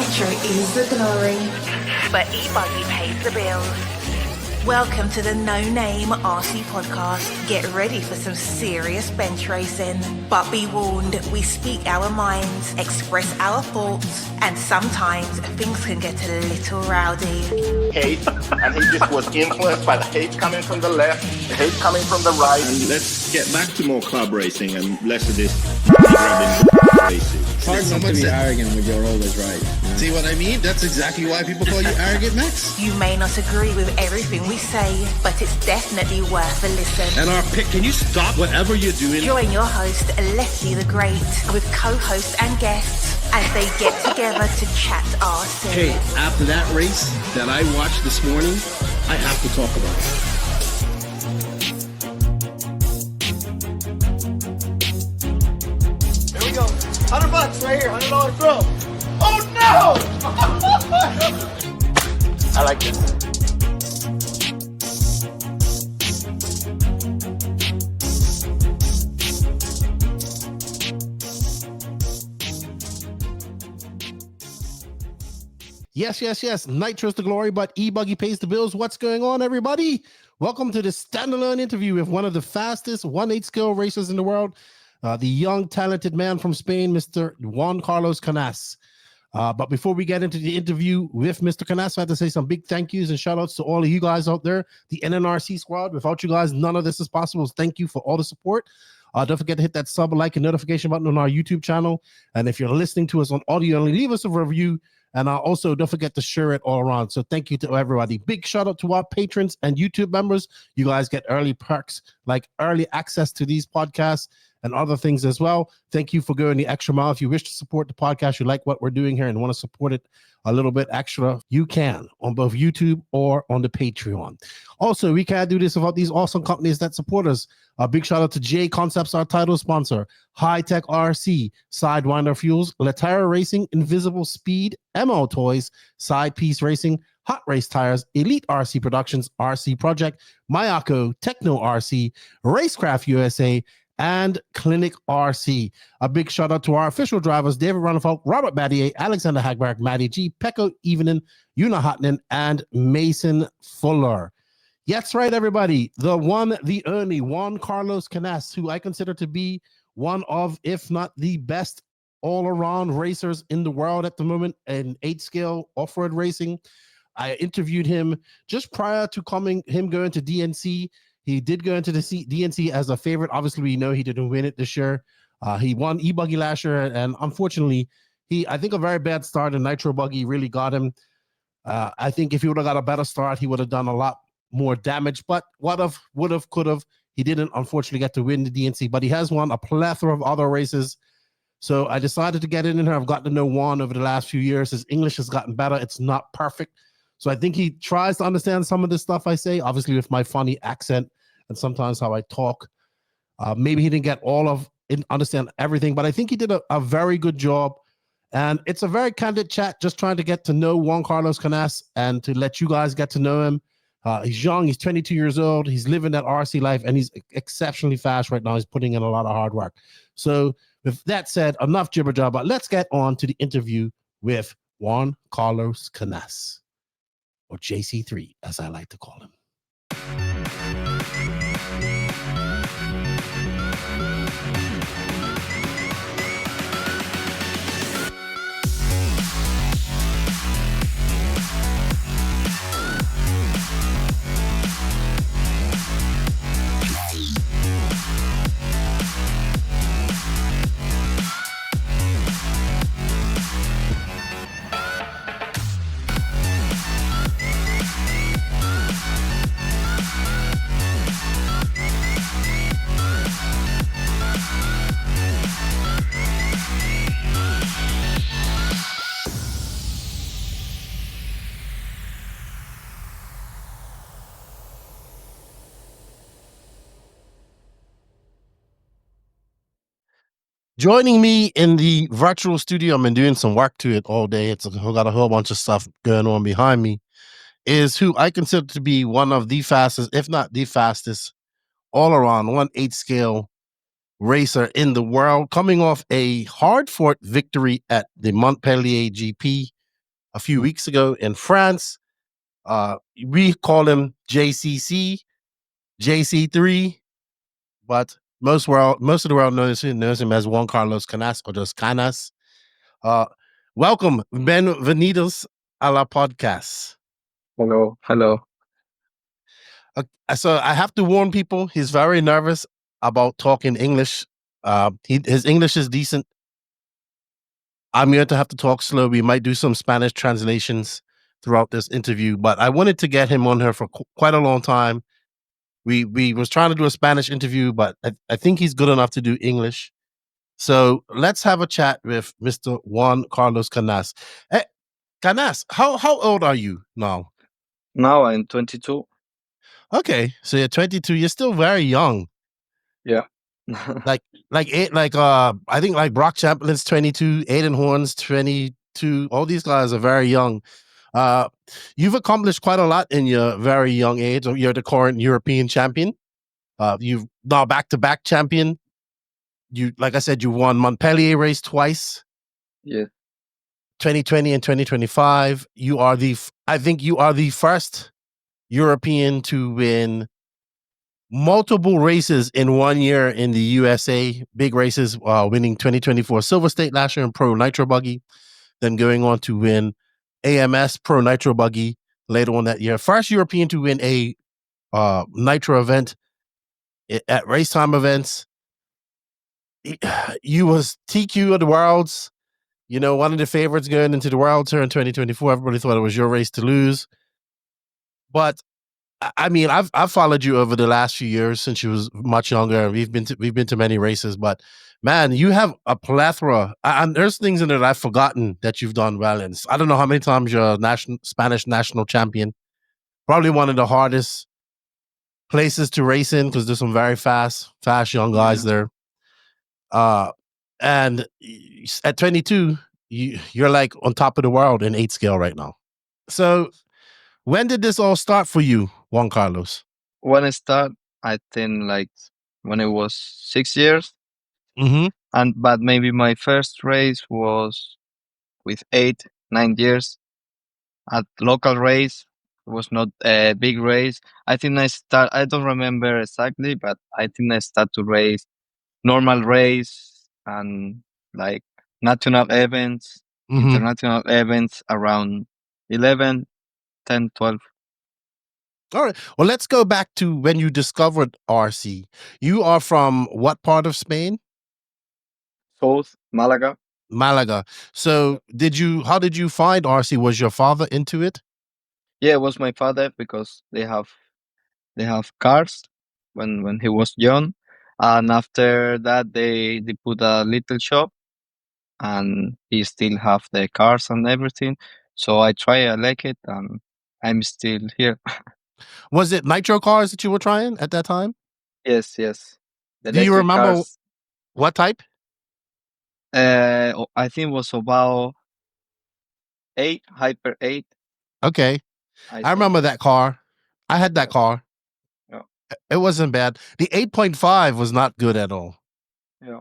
Nitro is the glory, but ebuggy pays the bills. Welcome to the No Name RC podcast. Get ready for some serious bench racing. But be warned, we speak our minds, express our thoughts, and sometimes things can get a little rowdy. Hate, and he just was influenced by the hate coming from the left, the hate coming from the right. And let's get back to more club racing and less of this grabbing racing. It's hard not to be arrogant when you're always right. See what I mean? That's exactly why people call you arrogant, Max. You may not agree with everything we say, but it's definitely worth a listen. And our pick, can you stop whatever you're doing? Join your host, Lefty the Great, with co-hosts and guests as they get together to chat RC. Hey, after that race that I watched this morning, I have to talk about Here it. we go. $100 right here, $100 throw. Oh no! I like this. Yes. Nitro's the glory, but ebuggy pays the bills. What's going on, everybody? Welcome to the standalone interview with one of the fastest 1/8 scale racers in the world, the young, talented man from Spain, Mr. Juan Carlos Canas. But before we get into the interview with Mr. Canas, I have to say some big thank yous and shout outs to all of you guys out there, the NNRC squad. Without you guys, none of this is possible. Thank you for all the support. Don't forget to hit that sub, like, and notification button on our YouTube channel. And if you're listening to us on audio, leave us a review. And also don't forget to share it all around. So thank you to everybody. Big shout out to our patrons and YouTube members. You guys get early perks like early access to these podcasts and other things as well. Thank you for going the extra mile. If you wish to support the podcast, you like what we're doing here and want to support it a little bit extra, you can on both YouTube or on the Patreon. Also, we can't do this without these awesome companies that support us. A big shout out to JConcepts, our title sponsor, High Tech RC, Sidewinder Fuels, Latera Racing, Invisible Speed, MO Toys, Side Piece Racing, Hot Race Tires, Elite RC Productions, RC Project, Mayako, Techno RC, Racecraft USA, and Clinic RC. A big shout out to our official drivers, David Runnefolk, Robert Batlle, Alexander Hagberg, Maddie G, Pekko Evening, Una Hotnen, and Mason Fuller. Yes, right, everybody. The one, the only Juan Carlos Canas, who I consider to be one of, if not the best all-around racers in the world at the moment in 8-scale off-road racing. I interviewed him just prior to going to DNC. He did go into the DNC as a favorite. Obviously, we know he didn't win it this year. He won ebuggy last year, and unfortunately, I think a very bad start in nitro buggy really got him. I think if he would have got a better start, he would have done a lot more damage. But would have, could have. He didn't, unfortunately, get to win the DNC, but he has won a plethora of other races. So I decided to get in here. I've gotten to know Juan over the last few years. His English has gotten better. It's not perfect. So I think he tries to understand some of the stuff I say, obviously with my funny accent and sometimes how I talk. Maybe he didn't get understand everything, but I think he did a very good job. And it's a very candid chat, just trying to get to know Juan Carlos Canas and to let you guys get to know him. He's young, he's 22 years old, he's living that RC life, and he's exceptionally fast right now. He's putting in a lot of hard work. So with that said, enough jibber jabber. Let's get on to the interview with Juan Carlos Canas, or JC3, as I like to call him. Joining me in the virtual studio, I've been doing some work to it all day. It's got a whole bunch of stuff going on behind me, is who I consider to be one of the fastest, if not the fastest, all-around 1/8 scale racer in the world, coming off a hard-fought victory at the Montpellier GP a few weeks ago in France. We call him JCC, JC3, but most of the world knows him as Juan Carlos Canas or just Canas. Welcome, bienvenidos a la podcast. Hello. So I have to warn people, he's very nervous about talking English. His English is decent. I'm going to have to talk slow. We might do some Spanish translations throughout this interview, but I wanted to get him on here for quite a long time. We was trying to do a Spanish interview, but I think he's good enough to do English. So let's have a chat with Mr. Juan Carlos Canas. Hey, Canas, how old are you now? Now I'm 22. Okay, so you're 22. You're still very young. Yeah. I think like Brock Champlin's 22, Aiden Horn's 22. All these guys are very young. You've accomplished quite a lot in your very young age. You're the current European champion. You've now back-to-back champion. You, like I said, you won Montpellier race twice. Yeah. 2020 and 2025. I think you are the first European to win multiple races in 1 year in the USA, big races, winning 2024 Silver State last year in Pro Nitro Buggy, then going on to win AMS Pro Nitro Buggy later on that year. First European to win a Nitro event at race time events. You was TQ of the Worlds, one of the favorites going into the World Tour in 2024. Everybody thought it was your race to lose. But I mean, I've followed you over the last few years since you was much younger. We've been to many races, but man, you have a plethora. And there's things in there that I've forgotten that you've done well in. I don't know how many times you're a Spanish national champion. Probably one of the hardest places to race in because there's some very fast young guys there. And at 22, you're like on top of the world in 8 scale right now. So when did this all start for you, Juan Carlos? When I start, I think like when I was 6 years. Mm-hmm. But maybe my first race was with 8-9 years at local race. It was not a big race. I think I don't remember exactly, but I think I start to race normal race and like national events, international events around 11, 10, 12. All right. Well, let's go back to when you discovered RC. You are from what part of Spain? South, Malaga. Malaga. So how did you find RC? Was your father into it? Yeah, it was my father because they have cars when he was young. And after that they put a little shop and he still have the cars and everything. So I like it and I'm still here. Was it nitro cars that you were trying at that time? Yes. The Do you electric remember cars. what type? I think it was about 8, Hyper 8. Okay. I remember that car. I had that car. Yeah. It wasn't bad. The 8.5 was not good at all. Yeah.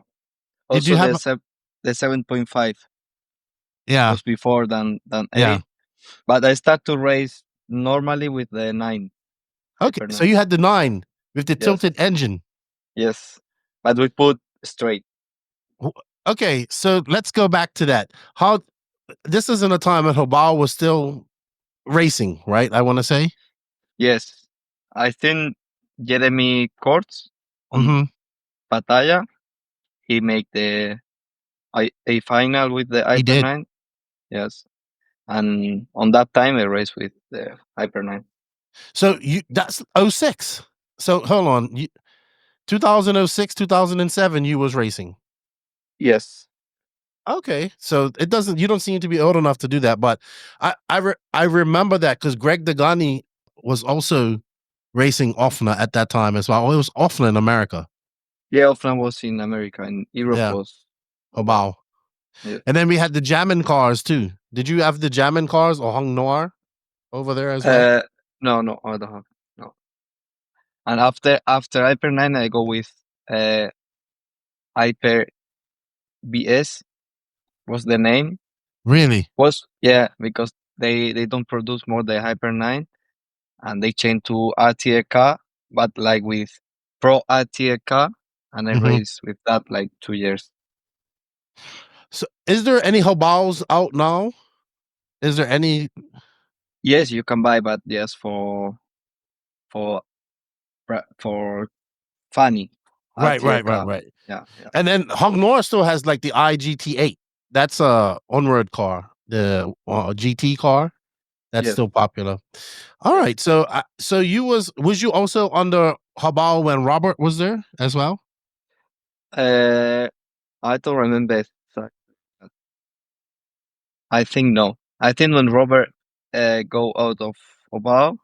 Did Also you have the 7.5 Yeah. was before than 8. Yeah. But I start to race normally with the 9. Okay. Hyper So 9. you had the 9 with the Yes. tilted engine. Yes. But we put straight. Okay, so let's go back to that. This is in a time when Habao was still racing, right? I want to say. Yes. I think Jeremy Courts on Batalla, he make the a final with the He Hyper did. 9. Yes. And on that time I raced with the Hyper 9. So that's 06. So hold on. 2006, 2007, you was racing. Yes. Okay, so you don't seem to be old enough to do that, but I remember that because Greg Degani was also racing Offner at that time as well. It was Offner in America. Yeah, Offline was in America and Europe was Habao. Yeah. And then we had the Jammin cars too. Did you have the Jammin cars or Hung Noir over there as well? No, I don't have. No. And after Hyper 9 I go with Hyper BS was the name. Really? Because they don't produce more the Hyper 9, and they changed to RTA car, but like with Pro RTA car, and I Mhm. raced with that like 2 years. So, is there any Habaos out now? Is there any? Yes, you can buy, but just for for funny Right, RTA right, right, car. right. Yeah, yeah. And then Hongnor still has like the IGT8. That's a onward car, the GT car. That's Yes. still popular. All Yeah. right. So, so was you also under Habao when Robert was there as well? I don't remember exactly. I think no. I think when Robert go out of Obao,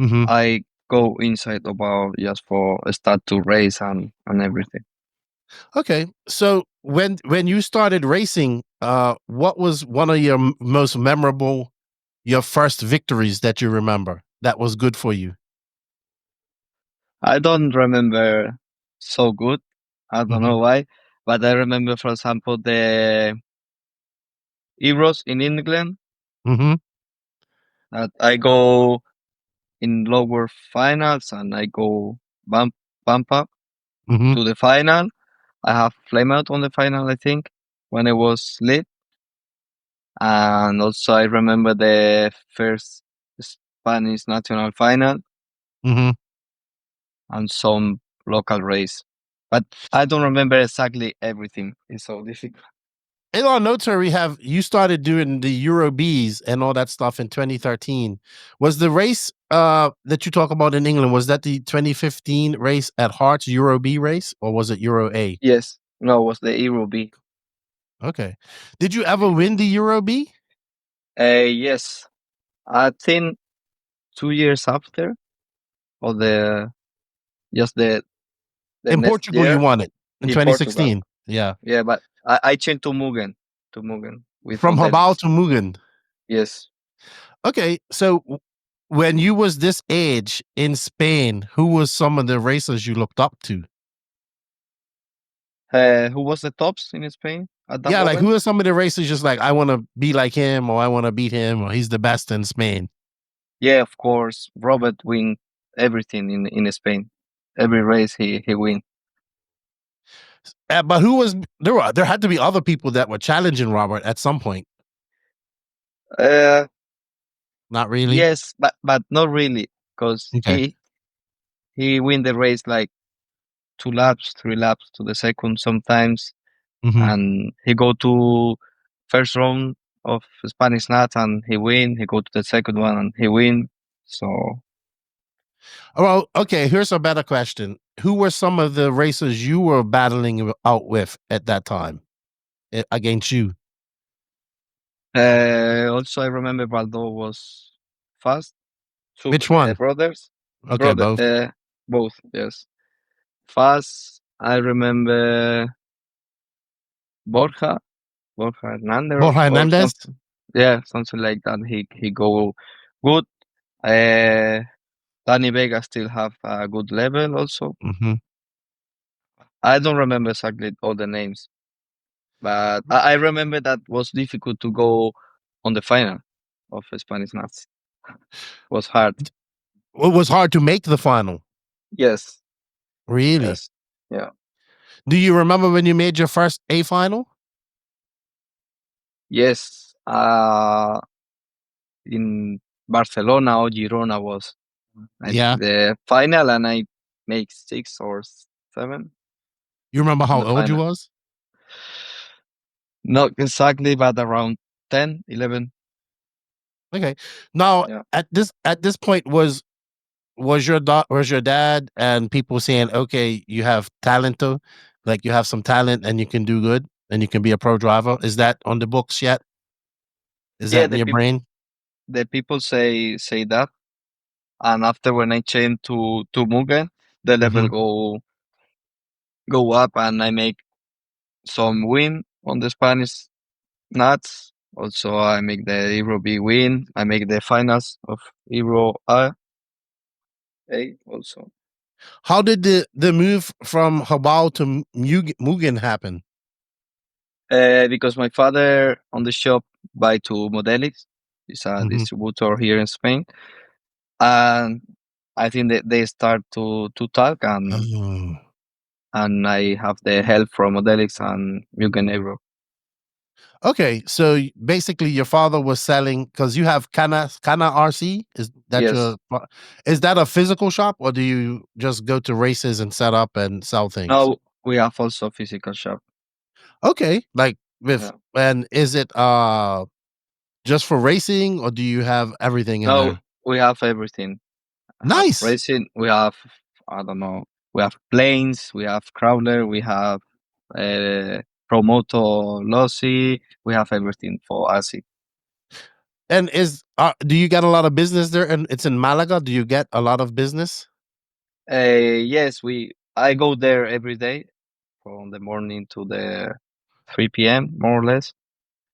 Mm-hmm. I go inside Obao just for start to race and everything. Okay. So when you started racing, what was one of your most memorable, your first victories that you remember that was good for you? I don't remember so good. I don't Mm-hmm. know why, but I remember, for example, the Euros in England Mm-hmm. that I go in lower finals and I go bump up Mm-hmm. to the final. I have flame out on the final, I think, when I was late. And also I remember the first Spanish national final Mm-hmm. and some local race. But I don't remember exactly everything. It's so difficult. In our notes here, we have you started doing the Euro Bs and all that stuff in 2013. Was the race that you talk about in England, was that the 2015 race at Hearts Euro B race, or was it Euro A? Yes, no, it was the Euro B. Okay. Did you ever win the Euro B? Yes, I think 2 years after, or just the In next Portugal, you year won it in in Portugal. 2016. Yeah. Yeah, but I changed to Mugen with From Habao Montpellier. to Mugen. Yes. Okay. So when you was this age in Spain, who was some of the racers you looked up to? Who was the tops in Spain at that Yeah, like moment? who are some of the racers just like I want to be like him or I want to beat him or he's the best in Spain? Yeah, of course. Robert win everything in Spain. Every race he win. But who was there had to be other people that were challenging Robert at some point. Uh, Not really. yes, but not really, because Okay. he win the race like 2 laps, 3 laps to the second sometimes, Mm-hmm. and he go to first round of Spanish Nats and he win. He go to the second one and he win. So Well, okay, here's a better question. Who were some of the racers you were battling out with at that time against you? also I remember Baldo was fast. Two Which one? brothers, Okay, brother, both. both, yes, fast. I remember Borja, Borja Hernandez Borja or Hernandez? something. Yeah, something like that. He go good. Uh, Danny Vega still have a good level also. Mm-hmm. I don't remember exactly all the names, but I remember that was difficult to go on the final of Spanish Nuts. Was hard. It was hard to make the final. Yes, Really? yes, yeah, Do you remember when you made your first A final? yes. In Barcelona or Girona was Yeah. the final, and I make 6 or 7 You remember on how the old you final. was? Not exactly, but around 10, 11. Okay. Now Yeah. at this point was your dad and people saying, okay, you have talent though, like you have some talent and you can do good and you can be a pro driver. Is that on the books yet? Is Yeah, that in your brain? the people say that, and after when I changed to Mugen, the level Mhm. go up, and I make some win on the Spanish nuts. Also, I make the Euro B win. I make the finals of Euro A also. How did the move from Habao to Mugen happen? Because my father on the shop buy two Modelics, It's a Mhm. distributor here in Spain, and I think that they start to talk, Oh. and I have the help from Modelix and Mugen. Okay, so basically, your father was selling because you have Cana RC. Is that Yes. your? Is that a physical shop, or do you just go to races and set up and sell things? No, we have also physical shop. Okay, like with Yeah. and is it just for racing, or do you have everything in No, there? we have everything. I have Nice. racing. We have, I don't know. We have planes. We have crawler. We have promoto lossy. We have everything for ASI. And do you get a lot of business there? And it's in Malaga. Do you get a lot of business? Yes, I go there every day from the morning to the 3 p.m. more or less.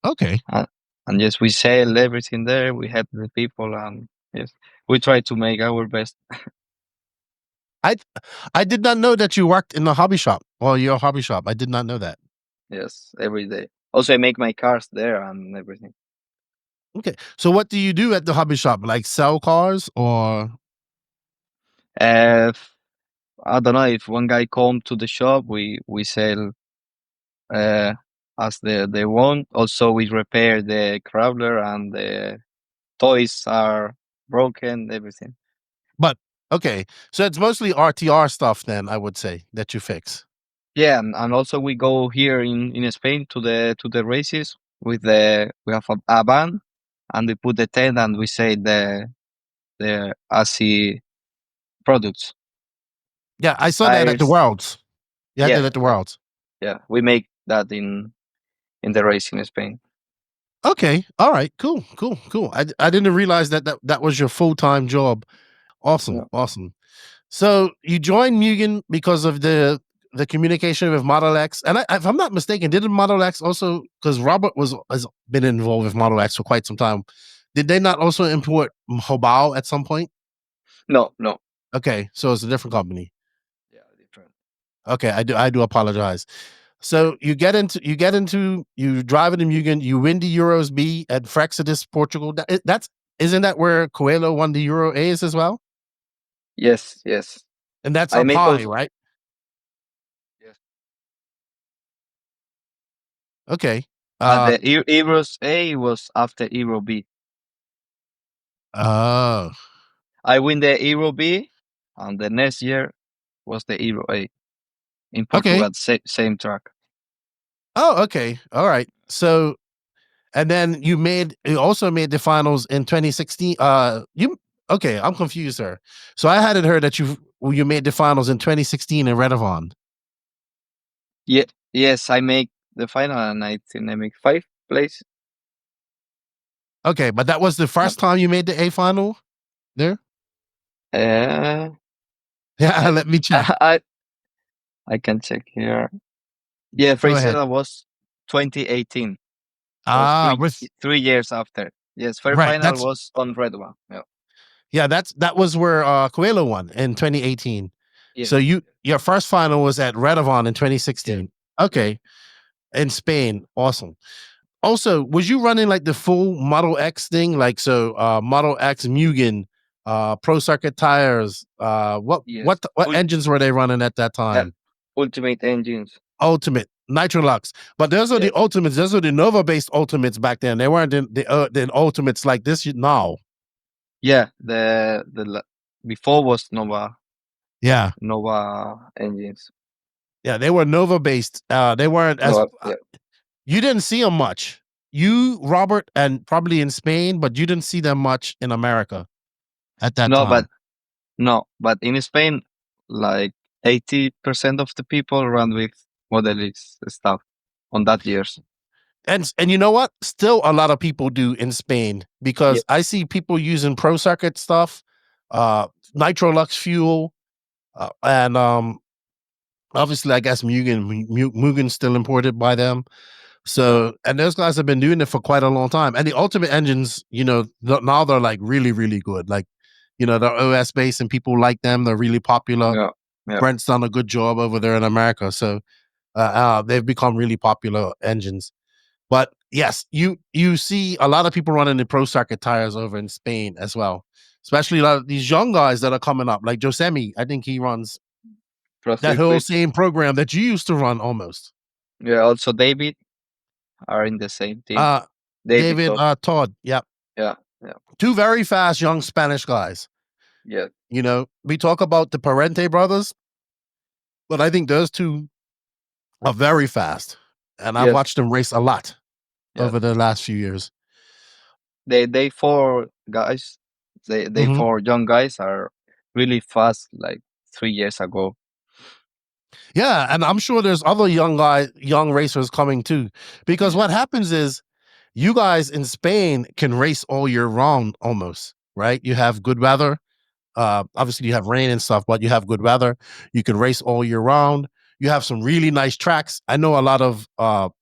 Okay. Uh, and yes, we sell everything there. We help the people, and yes, we try to make our best. I I did not know that you worked in a hobby shop. Well, your hobby shop. I did not know that. Yes, every day. Also, I make my cars there and everything. Okay. So what do you do at the hobby shop? Like sell cars or If, I don't know if one guy come to the shop, we sell uh, as they want. Also, we repair the crawler and the toys are broken. Everything. but okay. So it's mostly RTR stuff then, I would say, that you fix. Yeah, and also we go here in Spain to the races with we have a band, and we put the tent and we say the ASI products, Yeah, I saw that at the tires. Worlds. You had Yeah, that at the Worlds. yeah, we make that in the race in Spain. Okay. All right. Cool. Cool. Cool. I didn't realize that was your full-time job. Awesome. Yeah. Awesome. So you joined Mugen because of the communication with Model X, and if I'm not mistaken, didn't Model X also, because Robert has been involved with Model X for quite some time? Did they not also import Habao at some point? No, no. Okay, so it's a different company. Yeah, different. Okay, I do apologize. So you you drive it in Mugen, you win the Euros B at Frexidis, Portugal. That's isn't that where Coelho won the Euro A's as well? Yes, yes. And that's I up make high, also. right? Yes. Okay. But the Euros A was after Euro B. Oh, I win the Euro B, and the next year was the Euro A in okay. Portugal, same track. Oh, okay. All right. So, and then you also made the finals in 2016. Okay, I'm confused, sir. So I hadn't heard that you made the finals in 2016 in Redavon. Yeah, yes, I make the final, and I think I make 5th place. Okay, but that was the first time you made the A final there? Uh, Yeah, I, let me check. I can check here. Yeah, Go ahead. Freestyle was 2018. So Ah, with 3 years after. Yes, fair right. final was on Red One. Yeah. Yeah, that was where Coelho won in 2018. Yes. So your first final was at Redavon in 2016. Yeah. Okay. In Spain. Awesome. Also, was you running like the full Model X thing? Like Model X Mugen, Pro Circuit tires, Yes. what engines were they running at that time? Ultimate engines. Ultimate Nitrolux. But those are the ultimates, those are the Nova based ultimates back then. They weren't the ultimates like this now. Yeah, before was Nova engines. Yeah, they were Nova based. They weren't as you didn't see them much. You, Robert, and probably in Spain, but you didn't see them much in America at that time. But in Spain, like 80% of the people run with Model X stuff on that years. And you know what? Still a lot of people do in Spain because I see people using Pro Circuit stuff, Nitrolux fuel, and obviously I guess Mugen's still imported by them. So, and those guys have been doing it for quite a long time. And the ultimate engines, now they're like really, really good. Like, they're OS based and people like them. They're really popular. Yeah. Brent's done a good job over there in America. So, they've become really popular engines. But yes, you see a lot of people running the pro circuit tires over in Spain as well, especially a lot of these young guys that are coming up, like Josemi. I think he runs Pro that whole circuit. same program that you used to run almost. Yeah, also David are in the same team. Uh David David Todd. Todd. Yeah. Yeah, yeah, Two very fast young Spanish guys. yeah, You know, we talk about the Parente brothers, but I think those two are very fast. And I've yes, watched them race a lot yes. over the last few years. They four guys. They Mhm. four young guys are really fast. Like 3 years ago. Yeah, and I'm sure there's other young racers coming too. Because what happens is you guys in Spain can race all year round almost, right? You have good weather. Obviously you have rain and stuff, but you have good weather. You can race all year round. You have some really nice tracks. I know a lot of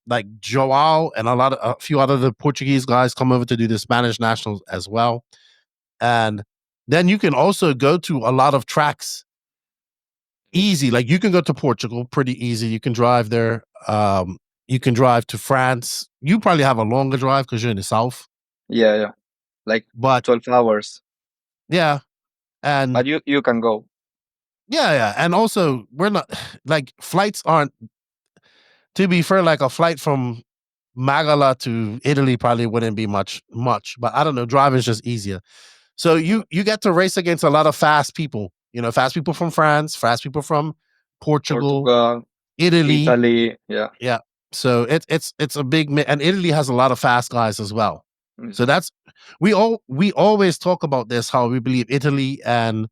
like Joao and a few other the Portuguese guys come over to do the Spanish nationals as well. And then you can also go to a lot of tracks easy. Like you can go to Portugal pretty easy. You can drive there. You can drive to France. You probably have a longer drive because you're in the south. Yeah, yeah. Like But 12 hours. yeah, and But you can go. yeah, and also we're not like flights aren't. To be fair, like a flight from Malaga to Italy probably wouldn't be much, but I don't know. Driving's just easier. So you get to race against a lot of fast people. You know, fast people from France, fast people from Portugal, Portugal, Italy. Italy. Yeah. Yeah. So it's a big and Italy has a lot of fast guys as well. So that's we always talk about this, how we believe Italy and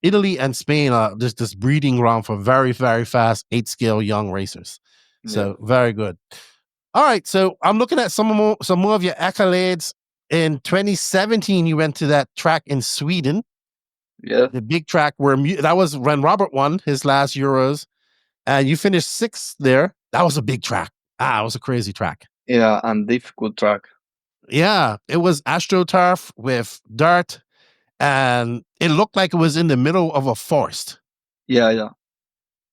Italy and Spain are just this breeding ground for very, very fast 8-scale young racers. So very good. All right. So I'm looking at some more of your accolades. In 2017, you went to that track in Sweden. Yeah. The big track where that was when Robert won his last Euros. And you finished 6th there. That was a big track. It was a crazy track. Yeah, and difficult track. Yeah, it was AstroTurf with dirt, and it looked like it was in the middle of a forest. Yeah, yeah.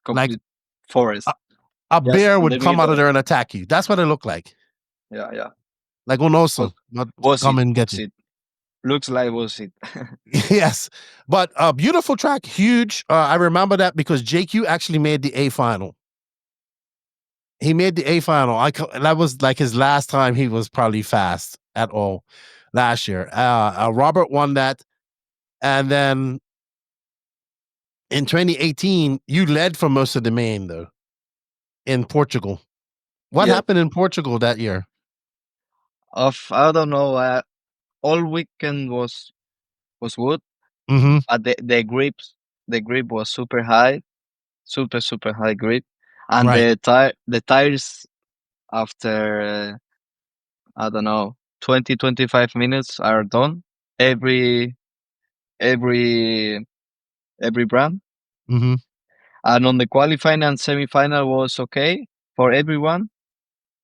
Complete Like forest. A Yes, bear in would the come out middle. of there and attack you. That's what it looked like. Yeah, yeah. Like Onoso, come and get you. It? Looks like was it. Yes, but a beautiful track, huge. I remember that because JQ actually made the A final. He made the A final. That was like his last time he was probably fast at all last year. Robert won that, and then in 2018, you led for most of the main though in Portugal. What happened in Portugal that year? I don't know. All weekend was good, Mm-hmm. but the grip was super high, super high grip, and Right. the tires after I don't know 20-25 minutes are done. Every brand. Mm-hmm. And on the qualifying and semi-final was okay for everyone.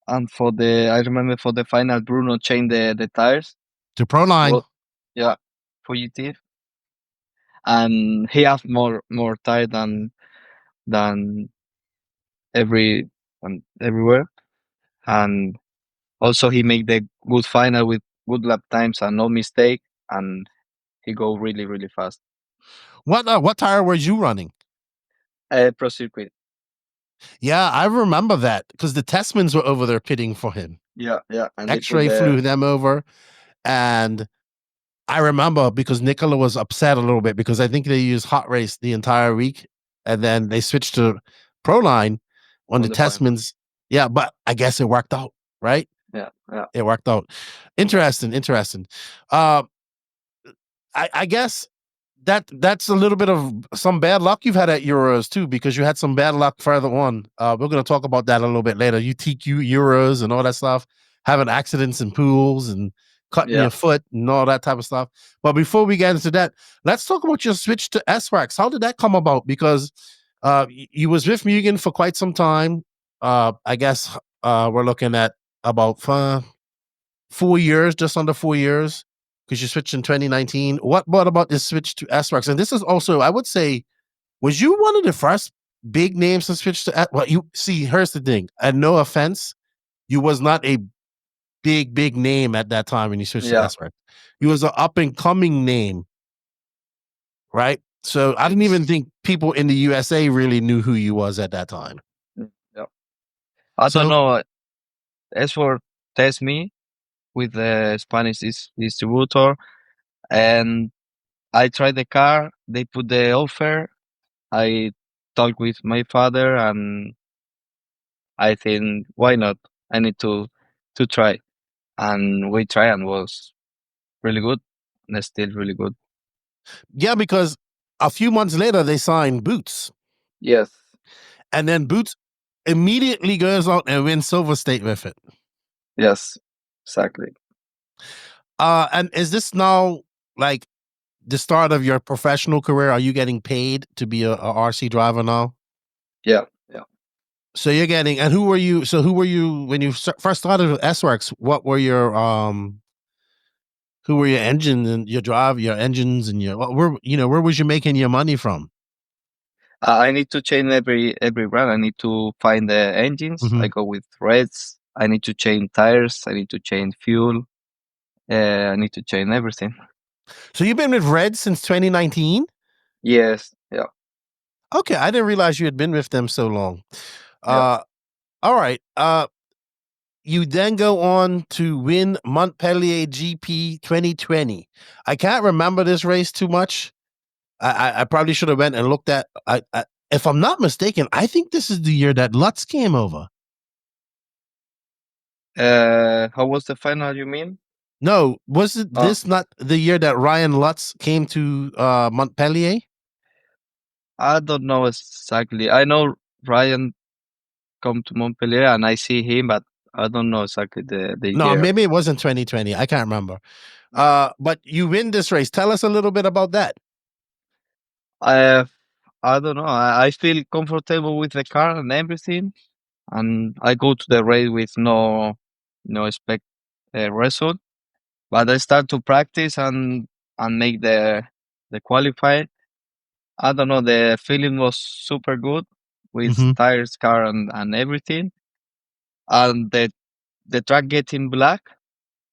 And I remember for the final, Bruno changed the tires. To Pro Line. Well, yeah, fugitive. And he has more tire than everywhere. And also he made the good final with good lap times and no mistake. And he go really fast. What tire were you running? Pro circuit. Yeah, I remember that because the Testmans were over there pitting for him. Yeah. And X-Ray flew them over, and I remember because Nicola was upset a little bit because I think they used hot race the entire week, and then they switched to Pro Line on the Testmans. Yeah, but I guess it worked out, right? Yeah. It worked out. Interesting. I guess that's a little bit of some bad luck you've had at Euros too, because you had some bad luck further on. We're going to talk about that a little bit later. You TQ Euros and all that stuff, having accidents in pools and cutting your foot and all that type of stuff. But before we get into that, let's talk about your switch to Sworkz. How did that come about? Because you was with Mugen for quite some time. I guess we're looking at about 4 years, just under 4 years, because you switched in 2019. What brought about this switch to Sworkz? And this is also, I would say, was you one of the first big names to switch to? Well, you see, here's the thing. And no offense, you was not a big name at that time when you switched to Yeah. Sworkz. You was an up and coming name, right? So I didn't even think people in the USA really knew who you was at that time. Yeah. I So- don't know. Sword test me with the Spanish distributor, and I tried the car. They put the offer. I talked with my father, and I think why not? I need to try, and we try, and was really good. And it's still really good. Yeah, because a few months later they signed Boots, Yes. and then Boots immediately goes out and wins Silver State with it. Yes. Exactly. And is this now like the start of your professional career? Are you getting paid to be a RC driver now? Yeah. Yeah. So you're getting, and who were you? So who were you when you first started with Sworkz? What were your who were your engines and your engines and your where was you making your money from? I need to change every brand. I need to find the engines. I go with Reds. I need to change tires. I need to change fuel. I need to change everything. So you've been with Red since 2019? Yes. Yeah. Okay, I didn't realize you had been with them so long. Yeah. All right. You then go on to win Montpellier GP 2020. I can't remember this race too much. I probably should have went and looked at. If I'm not mistaken, I think this is the year that Lutz came over. How was the final? You mean? No, was it this not the year that Ryan Lutz came to Montpellier? I don't know exactly. I know Ryan come to Montpellier and I see him, but I don't know exactly the No, year. maybe it wasn't 2020. I can't remember. But you win this race. Tell us a little bit about that. I don't know. I feel comfortable with the car and everything, and I go to the race with no expect result. But I start to practice and make the qualify. I don't know. The feeling was super good with tires, car, and everything. And the track getting black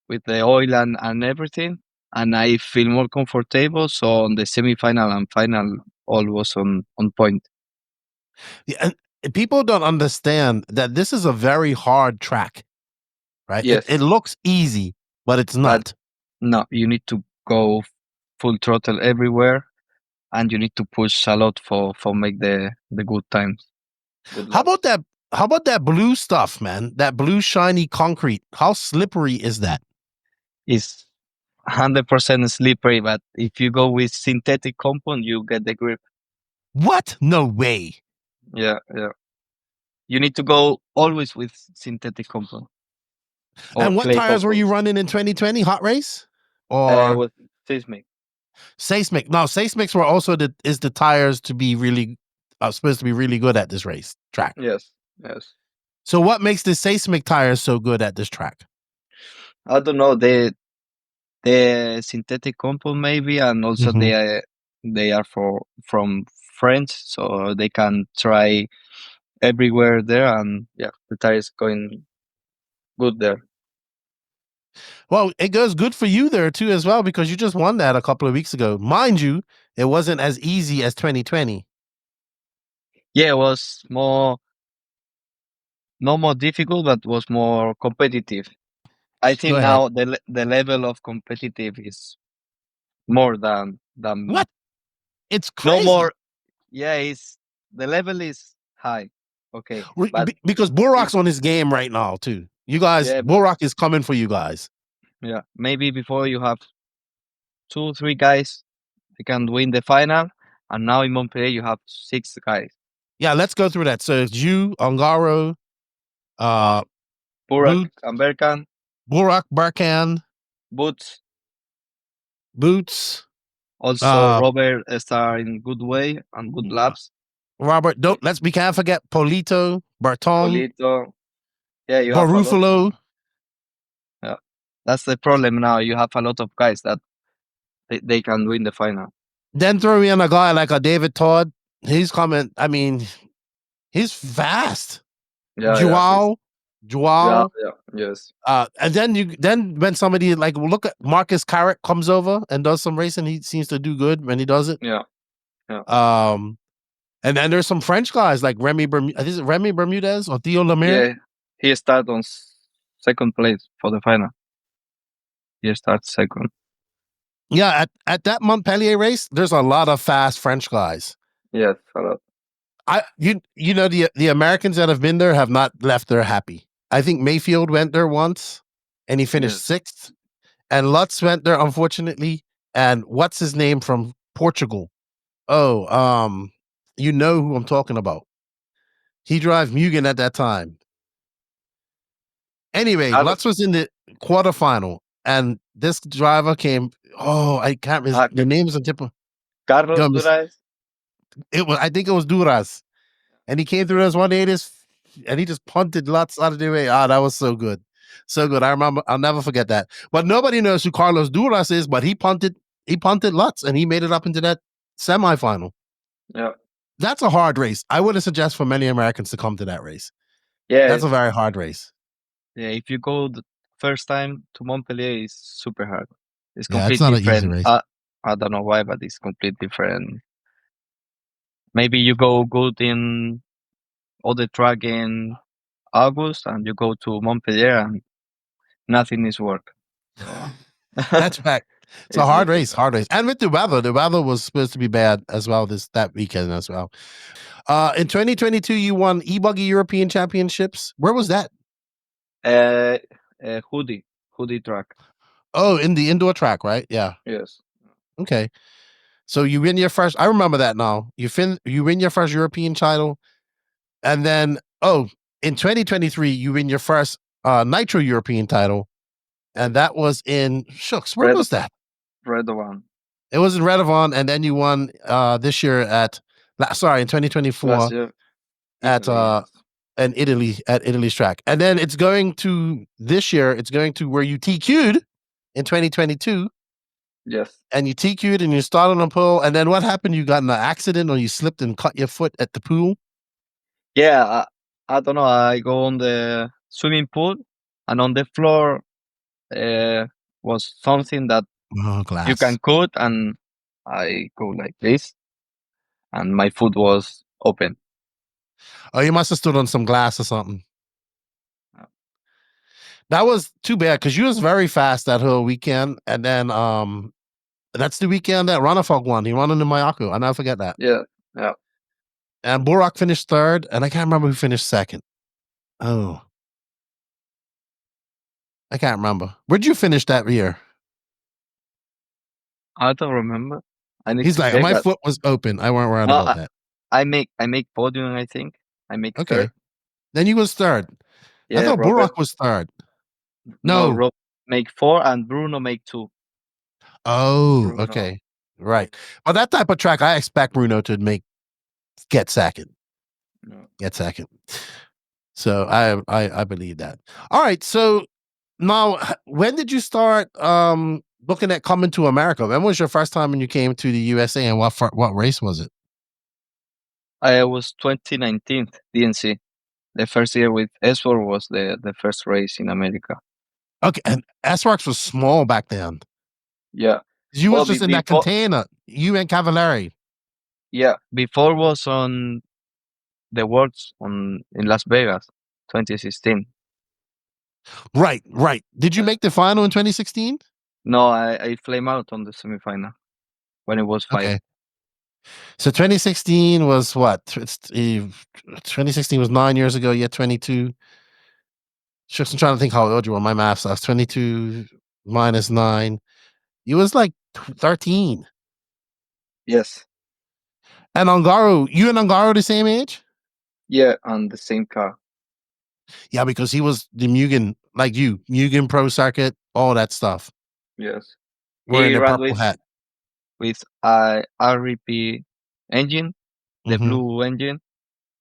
with the oil and everything, and I feel more comfortable. So on the semi-final and final, all was on point. Yeah, and people don't understand that this is a very hard track, right? Yes. It looks easy, but it's not. But no, you need to go full throttle everywhere, and you need to push a lot for make the good times. How about that? How about that blue stuff, man? That blue shiny concrete. How slippery is that? It's 100% slippery, but if you go with synthetic compound, you get the grip. What? No way. Yeah, yeah. You need to go always with synthetic compound. And what tires were you running in 2020? Hot race? Or with seismic? Seismic. No, Seismics were also the tires to be really supposed to be really good at this race track. Yes, yes. So what makes the Seismic tires so good at this track? I don't know. The synthetic compound maybe, and also they are from France, so they can try everywhere there, and yeah, the tire is going good there. Well, it goes good for you there too as well, because you just won that a couple of weeks ago. Mind you, it wasn't as easy as 2020. Yeah, it was more difficult, but was more competitive. I think now the level of competitive is more than what? It's crazy. No more. Yeah, the level is high. Okay, because Burak's on his game right now too. You guys, Burak is coming for you guys. Yeah, maybe before you have 2-3 guys, they can win the final, and now in Montpellier you have 6 guys. Yeah, let's go through that. So it's you, Ongaro, Burak and Berkan. Burak, Berkan, Boots. Also, Robert is in good way and good laps. Robert, we can't forget Polito, Barton, Yeah, you have Barufalo. Yeah, that's the problem now. You have a lot of guys that they can win the final. Then throw in a guy like a David Todd. He's coming. I mean, he's fast. Yeah, Joao, Joao. Yes. And then when somebody like look at Marcus Carrick comes over and does some racing, he seems to do good when he does it. Yeah. And then there's some French guys like Remy Bermudez or Theo Lemaire. Yeah, he started on second place for the final. He started second. Yeah, at that Montpellier race, there's a lot of fast French guys. Yes, a lot. You know the Americans that have been there have not left there happy. I think Mayfield went there once, and he finished sixth. And Lutz went there, unfortunately. And what's his name from Portugal? Oh, you know who I'm talking about. He drives Mugen at that time. Anyway, Lutz was in the quarterfinal, and this driver came. Oh, I can't remember the names of tip. Carlos Duras. I think it was Duras, and he came through those 180s, and he just punted Lutz out of the way. That was so good, so good. I remember. I'll never forget that. But nobody knows who Carlos Duras is. But he punted Lutz, and he made it up into that semifinal. Yeah, that's a hard race. I would have suggested for many Americans to come to that race. Yeah, that's a very hard race. Yeah, if you go the first time to Montpellier, it's super hard. It's completely different. An easy race. I don't know why, but it's completely different. Maybe you go good in other track in August, and you go to Montpellier, and nothing is work. That's fact. It's a hard race, and with the weather was supposed to be bad as well that weekend as well. In 2022, you won ebuggy European Championships. Where was that? Hoodie track. Oh, in the indoor track, right? Yeah. Yes. Okay. So you win your first. I remember that now. You win your first European title, and then in 2023 you win your first nitro European title, and that was in Shucks. Where was that? Radovan. It was in Radovan, and then you won this year in 2024 at Italy's track, and then it's going to this year. It's going to where you TQ'd in 2022. Yes. And you TQ'd and you started on a pole, and then what happened? You got in an accident or you slipped and cut your foot at the pool? Yeah, I don't know. I go on the swimming pool, and on the floor was something that glass. You can cut, and I go like this, and my foot was open. Oh, you must have stood on some glass or something. That was too bad because you was very fast that whole weekend, and then that's the weekend that Ronafog won. He won in the Mayako. I never forget that. Yeah. And Burak finished third, and I can't remember who finished second. Oh, I can't remember. Where'd you finish that year? I don't remember. He's like, my foot was open. I weren't worried about that. I make podium. I think I make third. Then you was third. Yeah, I thought Burak was third. No, make 4 and Bruno make 2. Oh, Bruno. Okay, right. Well, that type of track, I expect Bruno to get second. No. Get second. So I believe that. All right. So now, when did you start looking at coming to America? When was your first time when you came to the USA, and what race was it? I was 2019 DNC. The first year with Sworkz was the first race in America. Okay, and Sworkz was small back then. Yeah. You was just in that container. You and Cavallari. Yeah, before was on the Worlds in Las Vegas, 2016. Right. Did you make the final in 2016? No, I flame out on the semifinal when it was 5. Okay. So 2016 was what? 2016 was 9 years ago. Yeah, 22. Just I'm trying to think how old you were. My math stuff. 22 minus 9. You was like 13. Yes. And Ongaro, you and Ongaro the same age? Yeah, on the same car. Yeah, because he was the Mugen, like you, Mugen Pro Circuit, all that stuff. Yes. Wearing a purple hat. With REP engine, the blue engine.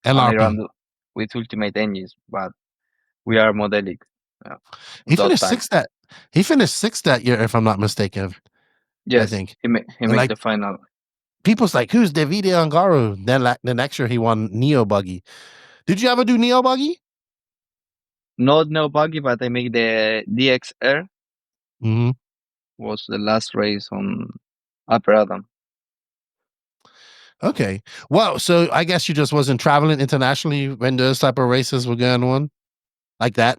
LRP. With ultimate engines, but we are modelic. He finished sixth that year, if I'm not mistaken. Yes, I think he made the final. People's like, who's Davide Ongaro? Then the next year he won Neo Buggy. Did you ever do Neo Buggy? Not no buggy, but I make the DXR. Mm-hmm. Was the last race on Upper Adam. Okay. Well, so I guess you just wasn't traveling internationally when those type of races were going on like that.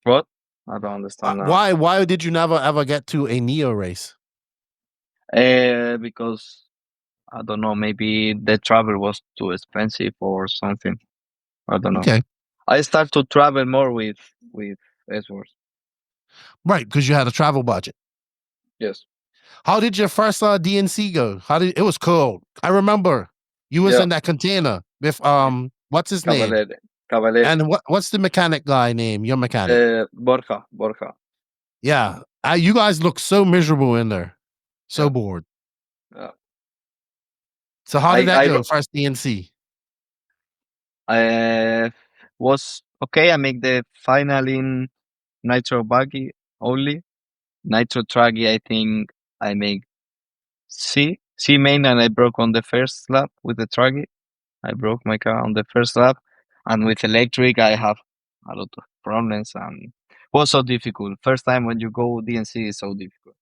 What? I don't understand now. Why did you never ever get to a Neo race? Because I don't know, maybe the travel was too expensive or something. I don't know. Okay. I start to travel more with Sworkz. Right, because you had a travel budget. Yes. How did your first DNC go? It was cold. I remember you was Yeah. in that container with what's his name? Cavalier. And what's the mechanic guy name? Your mechanic. Borja. Yeah. You guys look so miserable in there. So Yeah. bored. Yeah. So how did that go? First DNC. Was okay. I make the final in nitro buggy only. Nitro traggy, I think I make C main, and I broke on the first lap with the traggy. I broke my car on the first lap, and with electric I have a lot of problems, and was so difficult. First time when you go DNC is so difficult.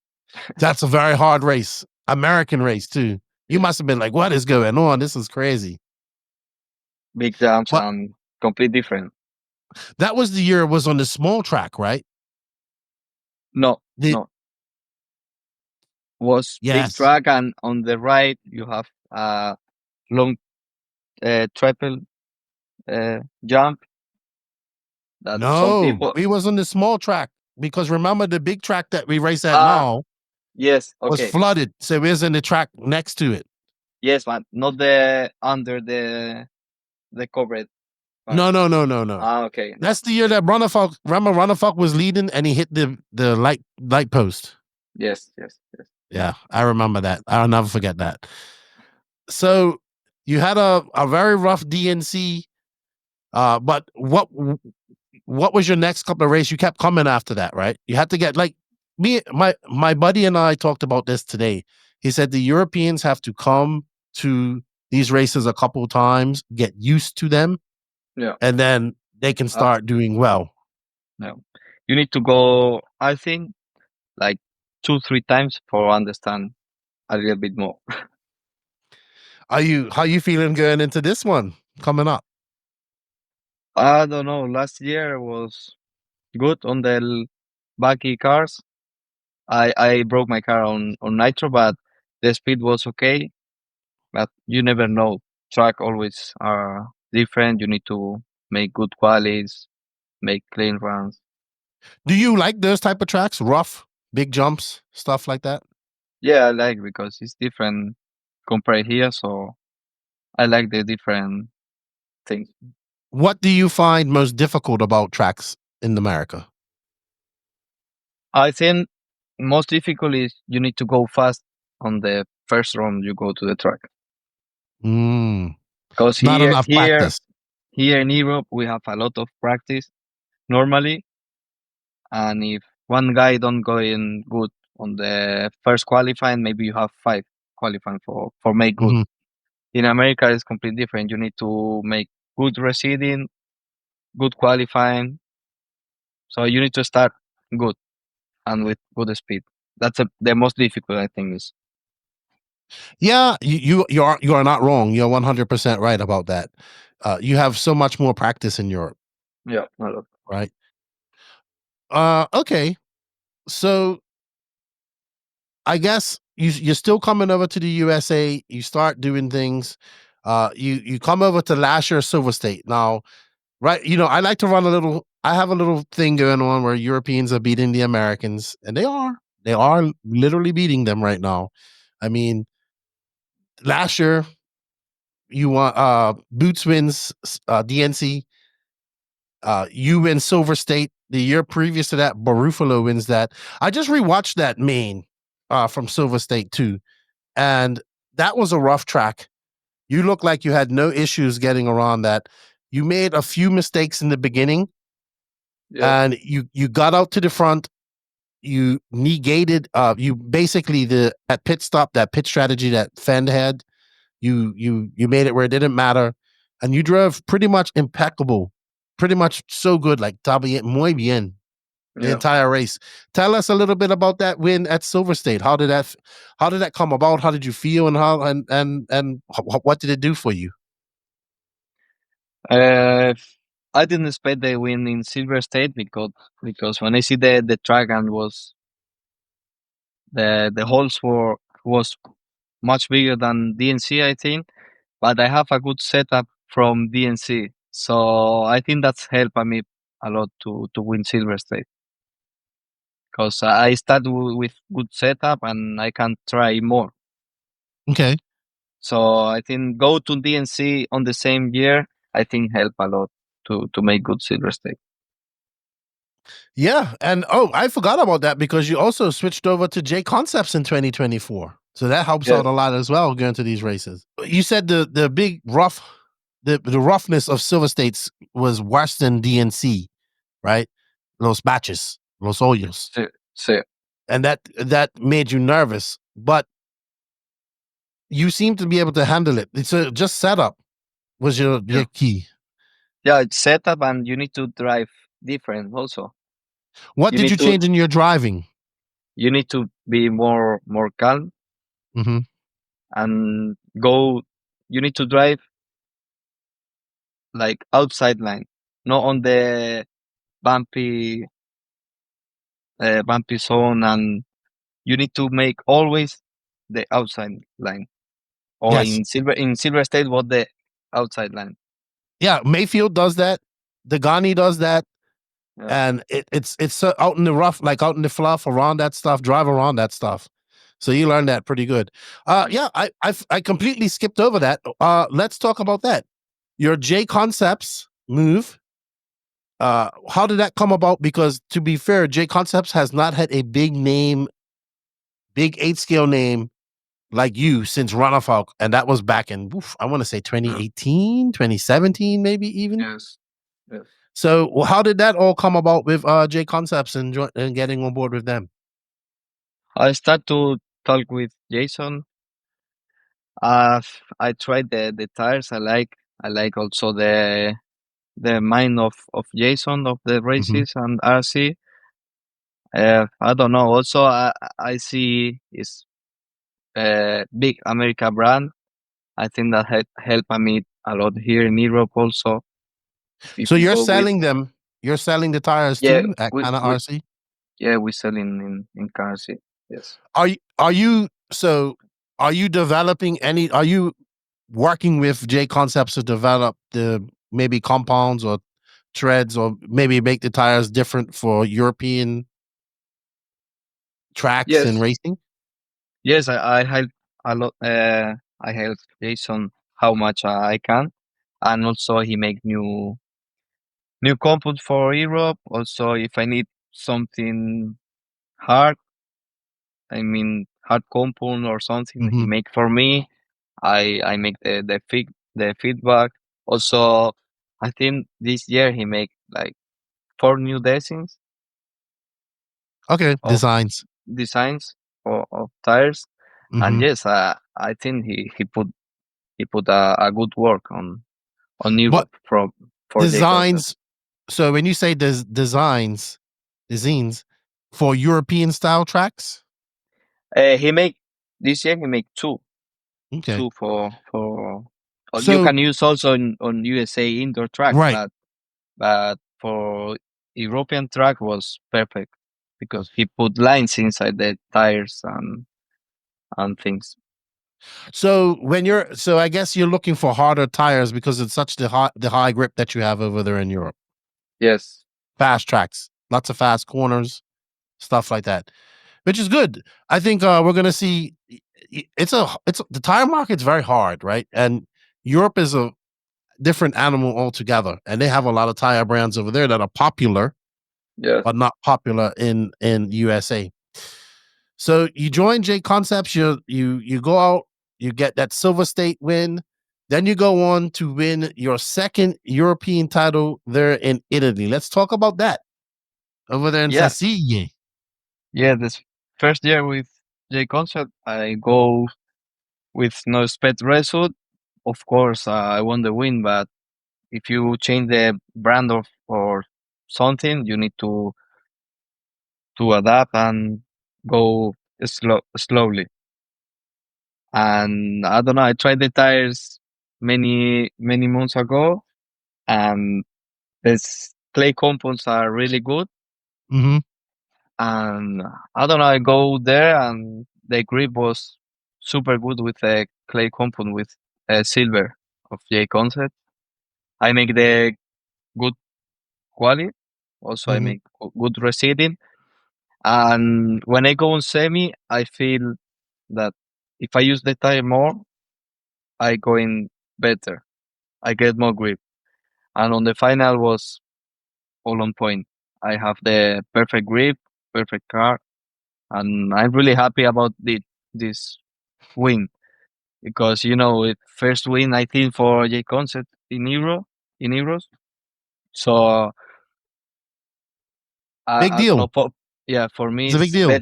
That's a very hard race. American race too. You Yeah. must have been like, what is going on? This is crazy. Big jumps But and complete different. that was the year it was on the small track, right? No. Was big Yes. track, and on the right you have a long triple jump. That some No, people. we was on the small track because remember the big track that we race at now Yes. was Okay. flooded. So we was in the track next to it. Yes, but not the under the covered. No. Okay. That's the year that Runnerfuck was leading and he hit the light post. Yes. Yeah, I remember that. I'll never forget that. So you had a very rough DNC, but what was your next couple of races? You kept coming after that, right? You had to get like my buddy and I talked about this today. He said the Europeans have to come to these races a couple of times, get used to them, Yeah. and then they can start doing well. No, you need to go. I think like 2-3 times for understand a little bit more. How you feeling going into this one coming up? I don't know. Last year was good on the buggy cars. I broke my car on nitro, but the speed was okay. But you never know. Track always are different. You need to make good qualities, make clean runs. Do you like those type of tracks? Rough, big jumps, stuff like that? Yeah, I like because it's different compared here. So I like the different things. What do you find most difficult about tracks in America? I think most difficult is you need to go fast on the first round you go to the track. Because Not enough practice. Here in Europe, we have a lot of practice normally. And if one guy don't go in good on the first qualifying, maybe you have 5 qualifying for make good. Mhm. In America, it's completely different. You need to make good reseeding, good qualifying. So you need to start good and with good speed. That's the most difficult, I think, is. Yeah, you are not wrong. You're 100% right about that. You have so much more practice in Europe. Yeah, a lot. Right. Okay. So I guess you're still coming over to the USA. You start doing things. You come over to last year Silver State. Now, right, I like to run I have a little thing going on where Europeans are beating the Americans, and they are literally beating them right now. I mean, last year you won Boots wins DNC. You win Silver State. The year previous to that, Barufalo wins that. I just rewatched that main from Silver State too, and that was a rough track. You look like you had no issues getting around that. You made a few mistakes in the beginning, and you got out to the front. You negated. You basically that pit stop, that pit strategy that Fend had. You made it where it didn't matter, and you drove pretty much impeccable pretty much so good, like está bien, muy bien, the Yeah. entire race. Tell us a little bit about that win at Silver State. How did that come about? How did you feel, and what did it do for you? Uh, I didn't expect they win in Silver State because when I see the track and was the holes was much bigger than DNC, I think, but I have a good setup from DNC, so I think that's helped me a lot to win Silver State because I start with good setup and I can try more. Okay. So I think go to DNC on the same year, I think help a lot to make good Silver State. Yeah, and I forgot about that because you also switched over to JConcepts in 2024. So that helps Yes. out a lot as well going to these races. You said the big the roughness of Silver States was worse than DNC, right? Los batches, los hoyos. Sí. And that made you nervous, but you seem to be able to handle it. It's just setup was your key. Yeah, it's setup and you need to drive different also. What did you change in your driving? You need to be more calm and you need to drive like outside line, not on the bumpy zone, and you need to make always the outside line. Or Yes. in Silver State was the outside line. Yeah, Mayfield does that. Degani does that. Yeah. And it's out in the rough, like out in the fluff, around that stuff, drive around that stuff. So you learn that pretty good. Yeah, I completely skipped over that. Let's talk about that. Your JConcepts move. How did that come about? Because to be fair, JConcepts has not had a big 8-scale name like you since Runafalk, and that was back in I want to say 2018, 2017, maybe even. Yes. So how did that all come about with JConcepts and getting on board with them? I start to talk with Jason. I tried the tires. I like also the mind of Jason of the races and RC. I don't know. Also, I see is big America brand. I think that helped me a lot here in Europe also. So you're Go selling them. You're selling the tires too at we, Kana we RC. yeah, we sell in RC. Yes. Are you developing any? Are you working with JConcepts to develop the maybe compounds or treads or maybe make the tires different for European tracks and Yes. racing? Yes, I help a lot. I help Jason how much I can, and also he make new compound for Europe. Also, if I need something hard, I mean hard compound or something, he make for me. I make the feedback. Also, I think this year he make like 4 new designs. Okay, Of designs of tires, and yes, I think he put a good work on What Europe for JConcepts. designs? So when you say designs for European style tracks, He make this year he make two okay. for you So can use also on USA indoor track, right. but for European track was perfect because he put lines inside the tires and things. So I guess you're looking for harder tires because it's such the high grip that you have over there in Europe. Yes. Fast tracks, lots of fast corners, stuff like that, which is good. I think we're gonna see. It's the tire market's very hard, right? And Europe is a different animal altogether, and they have a lot of tire brands over there that are popular, Yes. but not popular in USA. So you join JConcepts, you go out, you get that Silver State win, then you go on to win your second European title there in Italy. Let's talk about that over there in Sicily. Yeah, this first year with JConcept, I go with no expect result. Of course, I won the win, but if you change the brand of or something, you need to adapt and go slowly. And I don't know, I tried the tires many months ago, and this clay compounds are really good. Mm-hmm. And I don't know, I go there and the grip was super good with a clay compound with silver of JConcepts. I make the good quality. Also, I Mm-hmm. make good receding. And when I go on semi, I feel that if I use the tire more, I go in better. I get more grip. And on the final was all on point. I have the perfect grip, perfect car, and I'm really happy about this win because it first win I think for J Concept in Euros. So Big I don't know. deal. Yeah, for me It's a big deal.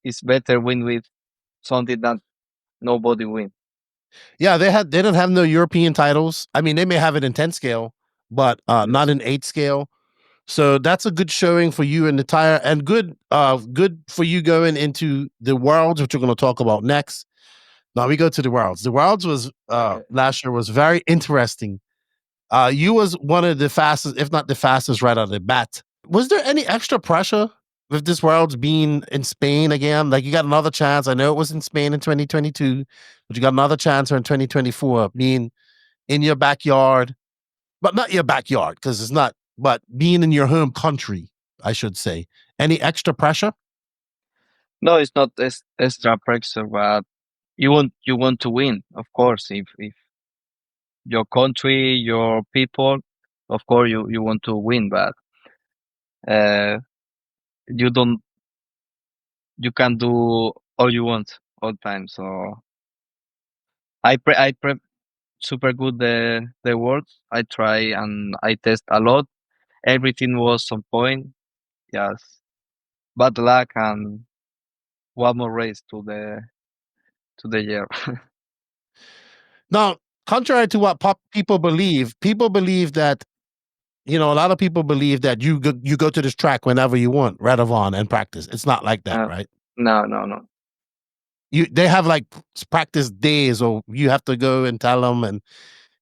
it's better win with something that nobody win. Yeah, they didn't have no European titles. I mean, they may have it in 10 scale, but not Yes. in 8 scale. So that's a good showing for you in the tire, and good for you going into the Worlds, which we're going to talk about next. Now we go to the Worlds. The Worlds was Okay. last year was very interesting. You was one of the fastest, if not the fastest, right out of the bat. Was there any extra pressure with this Worlds being in Spain again? Like you got another chance. I know it was in Spain in 2022, but you got another chance in 2024 being in your backyard, but not your backyard because it's not, but being in your home country, I should say. Any extra pressure? No, it's not extra pressure, but you want to win, of course. If your country, your people, of course you want to win, but uh, you don't you can do all you want all time. So I prep super good the words. I try and I test a lot. Everything was on point. Yes, bad luck and one more race to the year. Now, contrary to what people believe that, a lot of people believe that you go to this track whenever you want, Radovan, and practice. It's not like that, uh, right? no. They have like practice days, or you have to go and tell them, and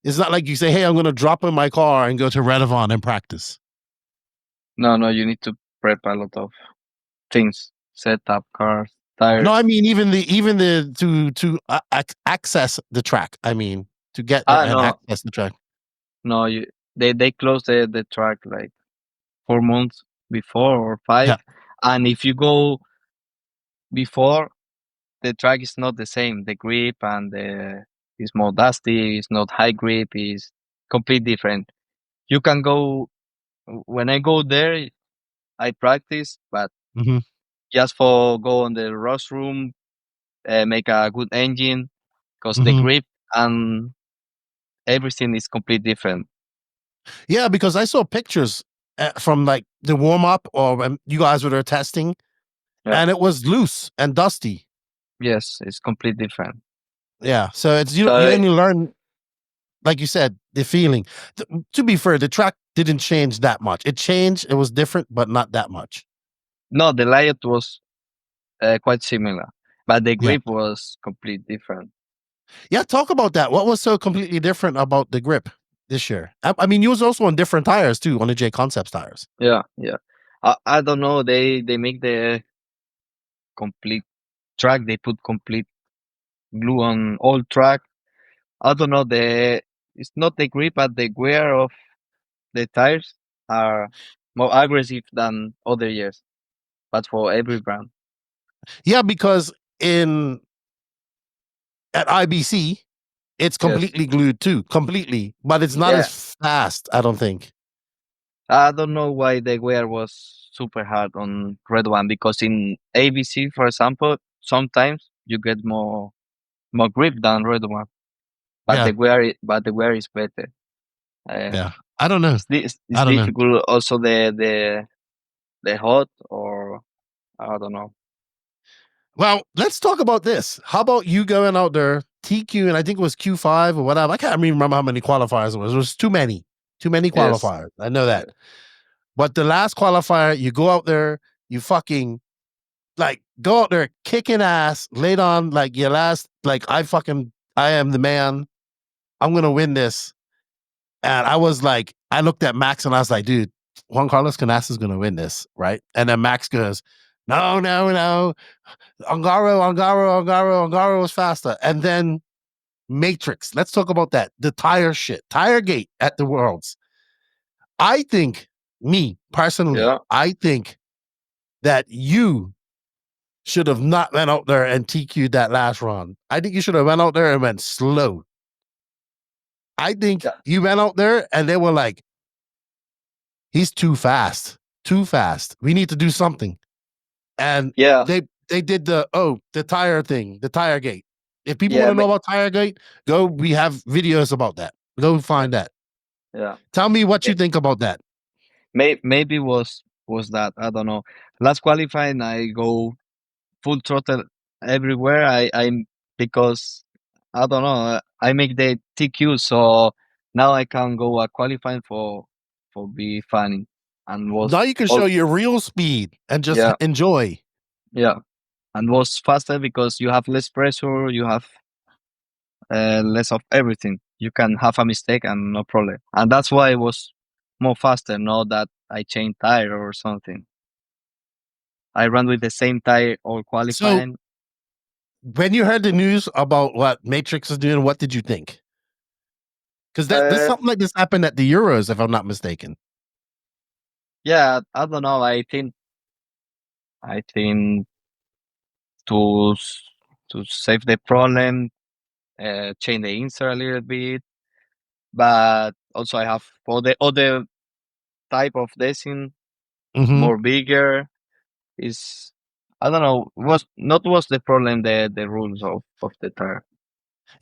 it's not like you say, "Hey, I'm going to drop in my car and go to Radovan and practice." No, you need to prep a lot of things, set up cars, No, I tires. mean even the to access the track. I mean to get there and No, access the track. no, they close the track like 4 months before or Yeah. 5, and if you go before, the track is not the same. The grip and the is more dusty. It's not high grip. Is completely different. You can go when I go there. I practice, but Mm-hmm. just for go on the rush room, make a good engine, because the Mm-hmm. grip and everything is completely different. Yeah, because I saw pictures from like the warm up or when you guys were there testing, Yeah. and it was loose and dusty. Yes, it's completely different. Yeah, so it's you So only learn, like you said, the feeling. To be fair, the track didn't change that much. It changed. It was different, but not that much. no, the layout was quite similar, but the Yeah. grip was completely different. Yeah, talk about that. What was so completely different about the grip this year? I mean, you was also on different tires too, on the JConcepts tires. Yeah. I don't know. They make the complete track. They put complete glue on all track. I don't know. It's not the grip, but the wear of the tires are more aggressive than other years. But for every brand. Yeah, because in at IBC, it's Yes. completely glued too, completely, but it's not Yeah. as fast, I don't think. I don't know why the wear was super hard on red one, because in ABC, for example, sometimes you get more grip than red one, but Yeah, the wear is better. yeah. Uh, I don't know. it's I don't know. difficult also the hot, or I don't know. Well, let's talk about this. How about you going out there, TQ, and I think it was Q5 or whatever. I can't even remember how many qualifiers it was. It was too many. Too many Yes. qualifiers. I know that. But the last qualifier, you go out there, you fucking like go out there kicking ass, laid on like your last, like I am the man. I'm gonna win this. And I was like, I looked at Max and I was like, dude, Juan Carlos Canas is gonna win this, right? And then Max goes, no. Ongaro was faster. And then Matrix. Let's talk about that. The tire shit. Tire gate at the Worlds. I think, me personally, I think that you should have not went out there and TQ'd that last round. I think you should have went out there and went slow. I think you went out there and they were like, he's too fast. Too fast. We need to do something. And they did the tire thing, the tire gate. If people want to know about tire gate, we have videos about that. Go find that. Yeah. Tell me what you think about that. Maybe was that, I don't know. Last qualifying, I go full throttle everywhere. I'm because I don't know. I make the TQ, so now I can go a qualifying for be funny and was now you can show your real speed and just enjoy. Yeah, and was faster because you have less pressure. You have less of everything. You can have a mistake and no problem, and that's why it was more faster. Not that I changed tire or something. I ran with the same tire all qualifying. So, when you heard the news about what Matrix is doing, what did you think? Because there's something like this happened at the Euros, if I'm not mistaken. Yeah, I don't know. I think to save the problem, change the insert a little bit, but also I have for the other type of design more bigger. Is I don't know. Was the problem the rules of the tire?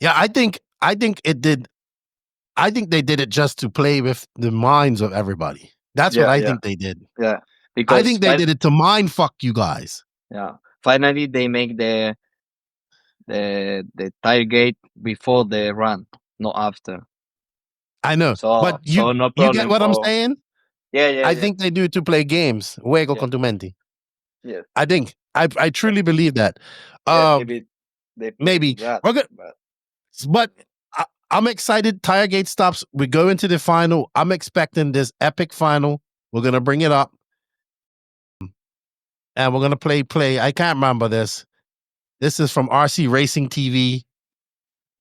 Yeah, I think it did. I think they did it just to play with the minds of everybody. That's what I think they did. Yeah, because I think they did it to mind fuck you guys. Yeah, finally they make the tire gate before the run, not after. I know, but you get what I'm saying? Yeah. I think they do it to play games. Juego con tu mente. Yeah. I think I truly believe that. Maybe we're good, but I'm excited. Tire gate stops. We go into the final. I'm expecting this epic final. We're gonna bring it up, and we're gonna play. I can't remember this. This is from RC Racing TV.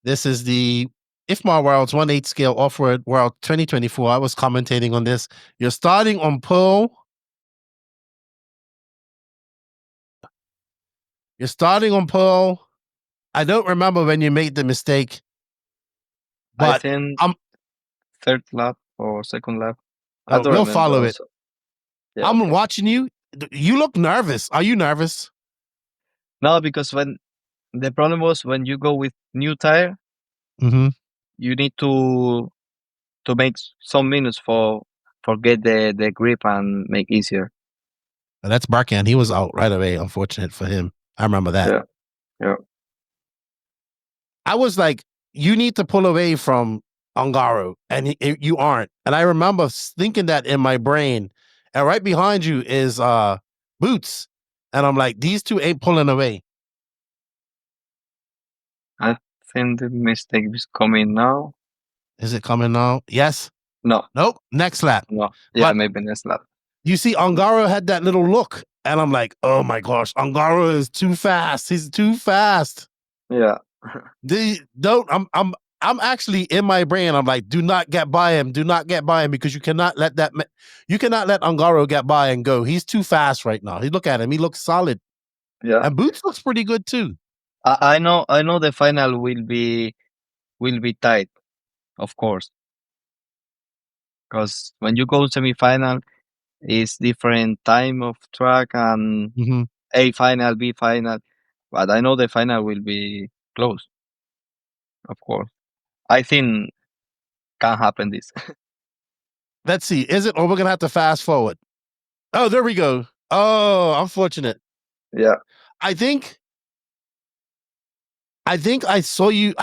This is the IFMAR Worlds 1/8 scale off-road world 2024. I was commentating on this. You're starting on pole. You're starting on pole. I don't remember when you made the mistake. But I think third lap or second lap. We'll follow it. Yeah, I'm watching you. You look nervous. Are you nervous? No, because when the problem was when you go with new tire, you need to make some minutes for get the grip and make easier. That's Barkan. He was out right away. Unfortunate for him. I remember that. Yeah. I was like, you need to pull away from Ongaro, and you aren't. And I remember thinking that in my brain. And right behind you is Boots, and I'm like, these two ain't pulling away. I think the mistake is coming now. Is it coming now? Yes. No. Nope. Next lap. No. Yeah, maybe next lap. You see, Ongaro had that little look, and I'm like, oh my gosh, Ongaro is too fast. He's too fast. Yeah. I'm actually in my brain. I'm like, do not get by him. Do not get by him because you cannot let Ongaro get by and go. He's too fast right now. Look at him. He looks solid. Yeah. And Boots looks pretty good too. I know the final will be tight, of course. Because when you go semi-final, it's different time of track and A final, B final. But I know the final will be close. Of course. I think can happen this. Let's see. Is it? Or we're going to have to fast forward. Oh, there we go. Oh, unfortunate. Yeah. I think I saw you.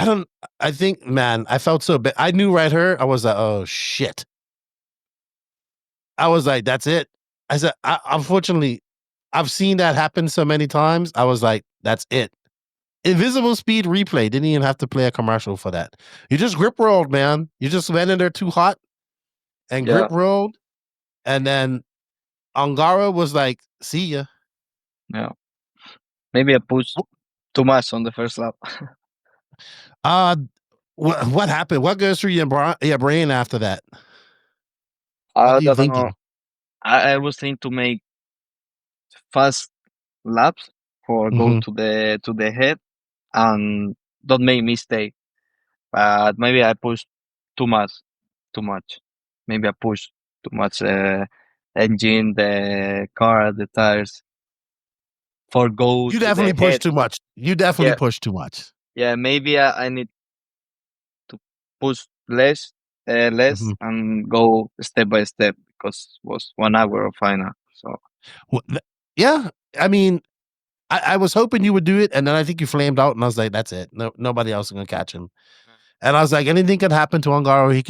Man, I felt so bad. I knew right here. I was like, oh, shit. I was like, that's it. I said, unfortunately, I've seen that happen so many times. I was like, that's it. Invisible speed replay. Didn't even have to play a commercial for that. You just grip rolled, man. You just went in there too hot and grip rolled. And then Ongaro was like, see ya. Yeah. Maybe I pushed too much on the first lap. What happened? What goes through your brain after that? I What are you don't thinking? know. I was thinking to make fast laps for go to the head and don't make mistake. But maybe I pushed too much. Maybe I pushed too much engine, the car, the tires for go You to the definitely head. pushed too much. You definitely pushed too much. Yeah, maybe I need to push less and go step by step because it was 1 hour of final. So yeah, I mean, I was hoping you would do it, and then I think you flamed out, and I was like, that's it. No, nobody else is gonna catch him. And I was like, anything can happen to Ongaro. He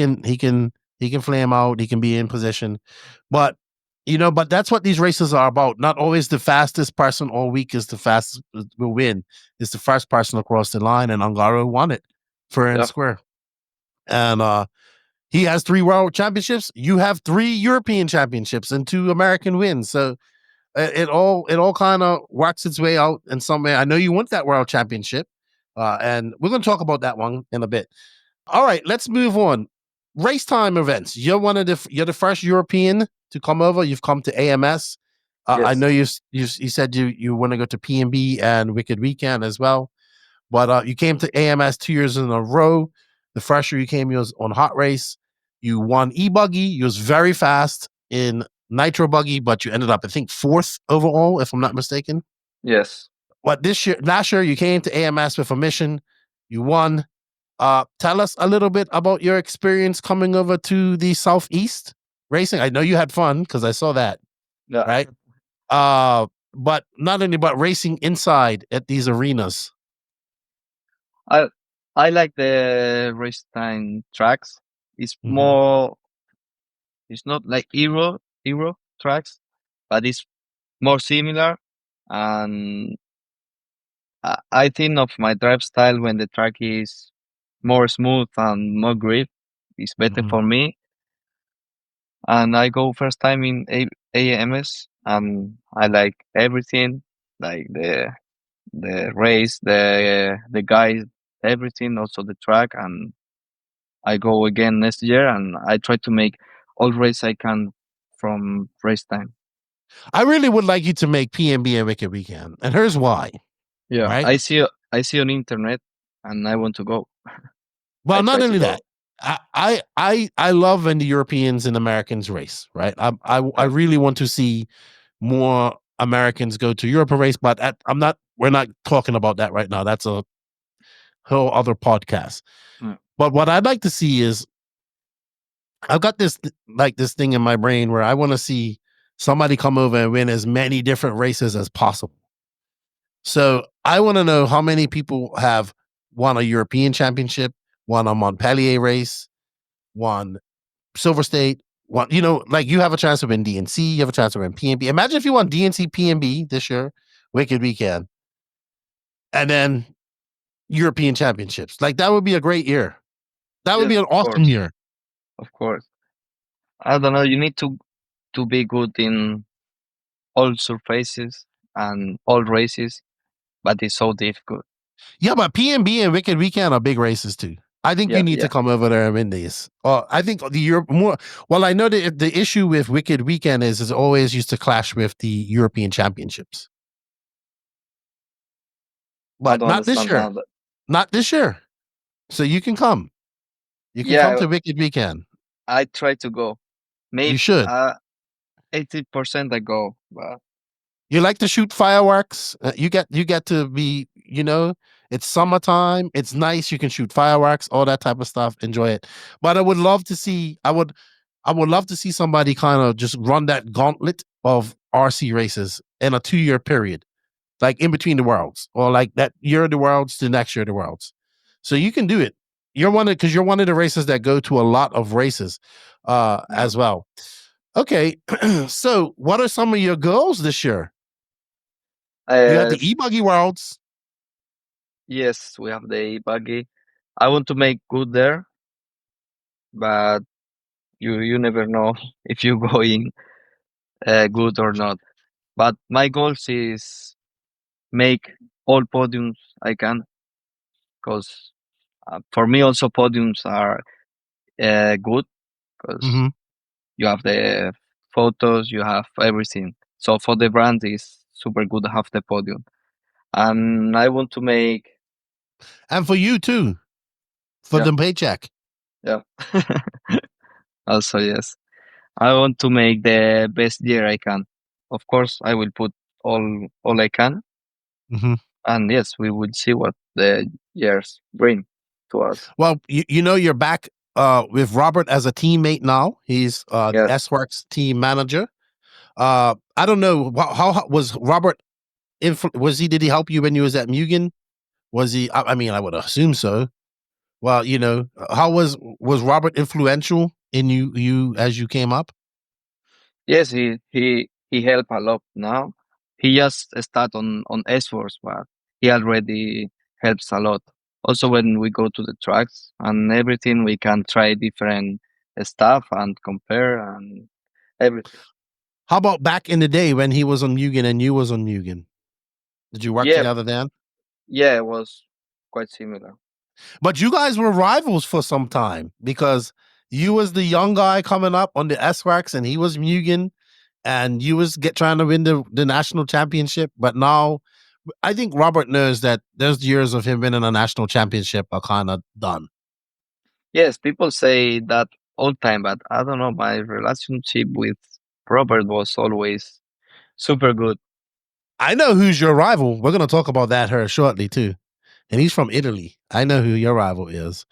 can flame out. He can be in position, but but that's what these races are about. Not always the fastest person all week is the fastest will win. It's the first person across the line, and Ongaro won it fair and square. And he has 3 world championships. You have 3 European championships and 2 American wins. So it all kind of works its way out in some way. I know you want that world championship, and we're going to talk about that one in a bit. All right, let's move on. Race time events. You're the first European to come over. You've come to AMS. I know you said you want to go to PNB and Wicked Weekend as well, but you came to AMS 2 years in a row. The first year you came, you was on Hot Race. You won ebuggy. You was very fast in nitro buggy, but you ended up, I think, 4th overall, if I'm not mistaken. Yes. What last year you came to AMS with a mission. You won. Tell us a little bit about your experience coming over to the Southeast racing. I know you had fun because I saw that. Yeah. Right. But not only but racing inside at these arenas. I like the race time tracks. It's more. It's not like Euro tracks, but it's more similar. And I think of my drive style when the track is more smooth and more grip. It's better for me. And I go first time in AMS, and I like everything, like the race, the guys, everything, also the track. And I go again next year, and I try to make all race I can from race time. I really would like you to make PNB and Wicked Weekend, and here's why. Yeah, right? I see on internet, and I want to go. Well, not only that, I love when the Europeans and Americans race. Right, I really want to see more Americans go to Europe and race, but we're not talking about that right now. That's a whole other podcast. But what I'd like to see is I've got this thing in my brain where I want to see somebody come over and win as many different races as possible. So I want to know how many people have won a European championship, won a Montpellier race, won Silver State, won, like you have a chance to win DNC, you have a chance to win PNB. Imagine if you won DNC PNB this year, Wicked Weekend, and then European championships. Like that would be a great year. That would be an awesome year. Of course. I don't know. You need to be good in all surfaces and all races, but it's so difficult. Yeah, but PNB and Wicked Weekend are big races too. I think you need to come over there and win these. I think the Europe more. Well, I know that the issue with Wicked Weekend is always used to clash with the European Championships, but not this year. Not this year. So you can come. You can come to Wicked Weekend. I try to go. Maybe you should. 80% I go, but you like to shoot fireworks. You get to be. It's summertime. It's nice. You can shoot fireworks, all that type of stuff. Enjoy it. But I would love to see. I would love to see somebody kind of just run that gauntlet of RC races in a 2-year period, like in between the worlds, or like that year of the worlds to next year of the worlds. So you can do it. You're one of the races that go to a lot of races as well. Okay, so what are some of your goals this year? You have Uh, the ebuggy worlds. yes, we have the buggy. I want to make good there, but you never know if you go in good or not. But my goals is make all podiums I can, because for me also podiums are good, because Mm-hmm. you have the photos, you have everything. So for the brand is super good to have the podium. And I want to make, And for you too, for yeah, the paycheck. yeah. Also yes, I want to make the best year I can. Of course, I will put all I can, Mm-hmm. and yes, we will see what the years bring to us. Well, you know you're back with Robert as a teammate now. He's the Yes, Sworkz team manager. I don't know how was Robert. Was he? Did he help you when you was at Mugen? Was he? I mean, I would assume so. Well, you know, how was Robert influential in you as you came up? yes, he helped a lot now. He just start on S-Force, but he already helps a lot. Also, when we go to the tracks and everything, we can try different stuff and compare and everything. How about back in the day when he was on Mugen and you was on Mugen? Did you work Yeah, together then? yeah, it was quite similar. But you guys were rivals for some time because you was the young guy coming up on the S-Wax and he was Mugen and you was trying to win the national championship. But now I think Robert knows that those years of him winning a national championship are kind of done. Yes, people say that all time, but I don't know. My relationship with Robert was always super good. I know who's your rival. We're going to talk about that here shortly too. And he's from Italy. I know who your rival is.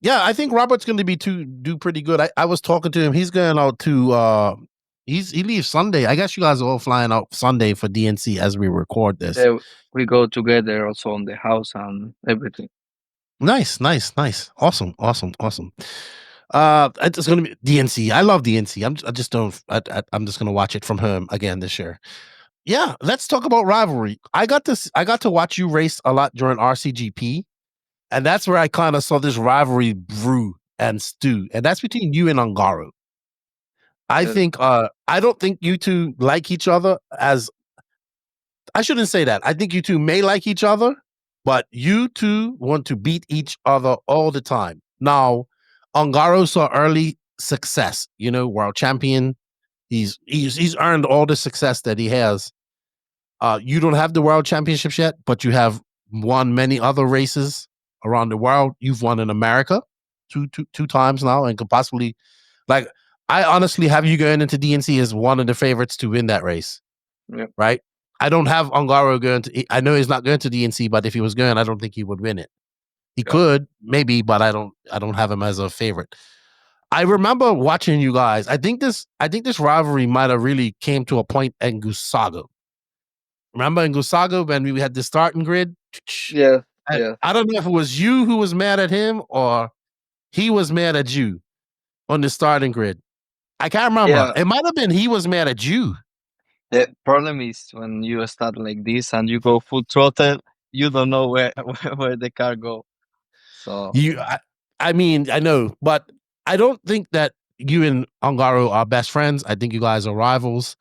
Yeah, I think Robert's going to do pretty good. I was talking to him. He's going out to he leaves Sunday. I guess you guys are all flying out Sunday for DNC as we record this. We go together also on the house and everything. Nice, nice, nice. Awesome, awesome, awesome. It's going to be DNC. I love DNC. I just don't. I'm just going to watch it from home again this year. Yeah, let's talk about rivalry. I got to watch you race a lot during RCGP, and that's where I kind of saw this rivalry brew and stew, and that's between you and Ongaro. I Yes. think I don't think you two like each other as I shouldn't say that. I think you two may like each other, but you two want to beat each other all the time. Now, Ongaro saw early success, you know, world champion. He's earned all the success that he has. You don't have the world championships yet, but you have won many other races around the world. You've won in America two times now, and could possibly like I honestly have you going into DNC as one of the favorites to win that race. Yep. Right? I don't have Ongaro going to. I know he's not going to DNC, but if he was going, I don't think he would win it. He could maybe, but I don't have him as a favorite. I remember watching you guys. I think this rivalry might have really came to a point in Gusago. Remember in Gusago when we had the starting grid? Yeah. I don't know if it was you who was mad at him or he was mad at you on the starting grid. I can't remember. Yeah. It might have been he was mad at you. The problem is when you start like this and you go full throttle, you don't know where where the car go. So I mean, I know, but I don't think that you and Ongaro are best friends. I think you guys are rivals.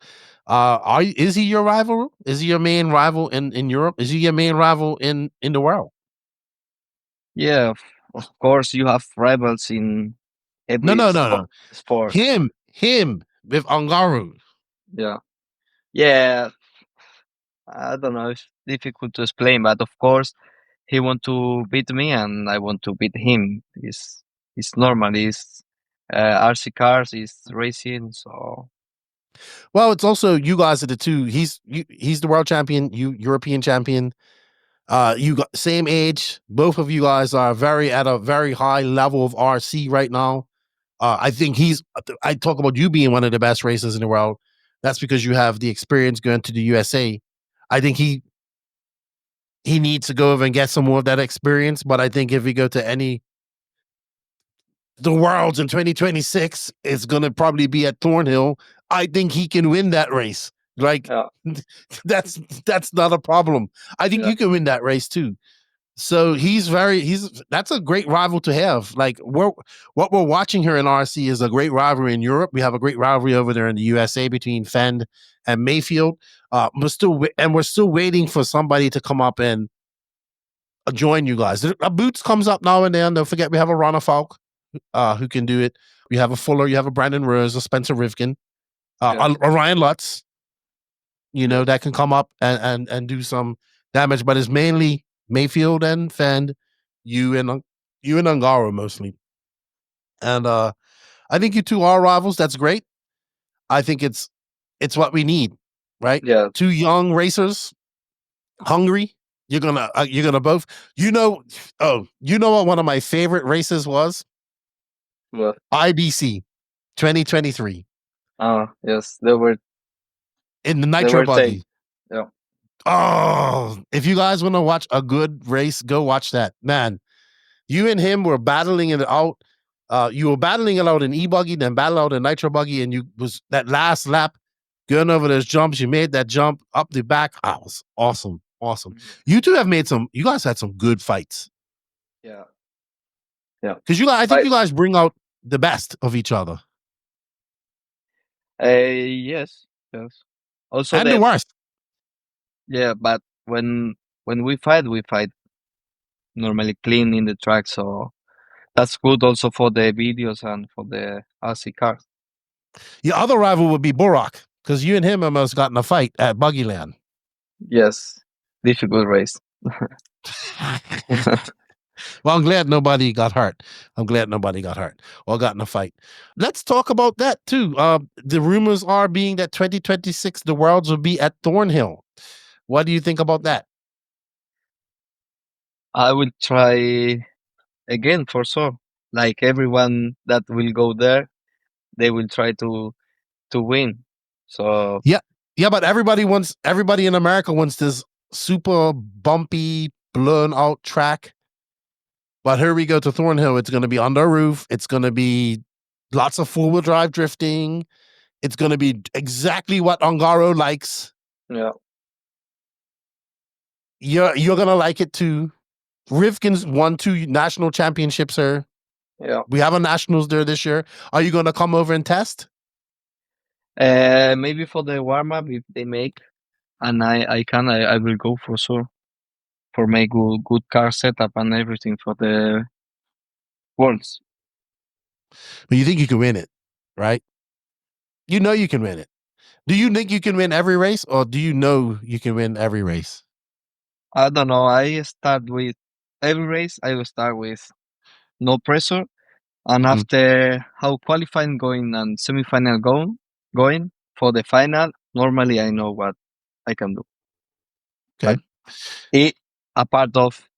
Is he your rival? Is he your main rival in Europe? Is he your main rival in the world? yeah, of course you have rivals in every No. sport. Him with Ongaro. Yeah. Yeah. I don't know. It's difficult to explain, but of course he want to beat me and I want to beat him. It's normal. It's RC cars. It's racing. So Well, it's also you guys are the two. He's the world champion. You European champion. You got same age. Both of you guys are at a very high level of RC right now. I think I talk about you being one of the best racers in the world. That's because you have the experience going to the USA. I think he needs to go over and get some more of that experience. But I think if we go to any the Worlds in 2026 is going to probably be at Thornhill. I think he can win that race. Like Yeah. that's not a problem. I think Yeah. you can win that race too. So that's a great rival to have. Like what we're watching here in RC is a great rivalry in Europe. We have a great rivalry over there in the USA between Fend and Mayfield. We're still waiting for somebody to come up and join you guys. A Boots comes up now and then. Don't forget we have a Rana Falk who can do it. We have a Fuller, you have a Brandon Rose, a Spencer Rivkin, a Ryan Lutz, that can come up and do some damage, but it's mainly Mayfield and Fend, you and Ongaro mostly. And I think you two are rivals. That's great. I think it's what we need, right? Yeah. Two young racers, hungry. You're gonna both. What one of my favorite races was? What? IBC 2023. Oh yes, they were in the nitro buggy. Yeah. Oh, if you guys want to watch a good race, go watch that. Man, you and him were battling it out. You were battling it out in e-buggy, then battle out in nitro buggy, and you was that last lap going over those jumps. You made that jump up the back. It was awesome. Awesome. You two have made you guys had some good fights. Yeah. Yeah. Because I think you guys bring out the best of each other. Yes. Also and the worst. Yeah, but when we fight normally clean in the track, so that's good also for the videos and for the RC cars. Your other rival would be Borak, because you and him almost got in a fight at Buggyland. Yes, difficult race. Well, I'm glad nobody got hurt. Or got in a fight. Let's talk about that too. The rumors are being that 2026, the Worlds will be at Thornhill. What do you think about that? I will try again for sure. Like everyone that will go there, they will try to win. So yeah, but everybody in America wants this super bumpy, blown out track. But here we go to Thornhill. It's going to be under a roof. It's going to be lots of four-wheel drive drifting. It's going to be exactly what Ongaro likes. Yeah. You're going to like it too. Rivkin's won 2 national championships here. Yeah. We have a nationals there this year. Are you going to come over and test? Maybe for the warm-up if they make. And I will go for sure. For make good car setup and everything for the Worlds. But you think you can win it, right? You know you can win it. Do you think you can win every race, or do you know you can win every race? I don't know. I start with every race. I will start with no pressure, and after how qualifying going and semi-final going for the final, normally I know what I can do. Okay. But a part of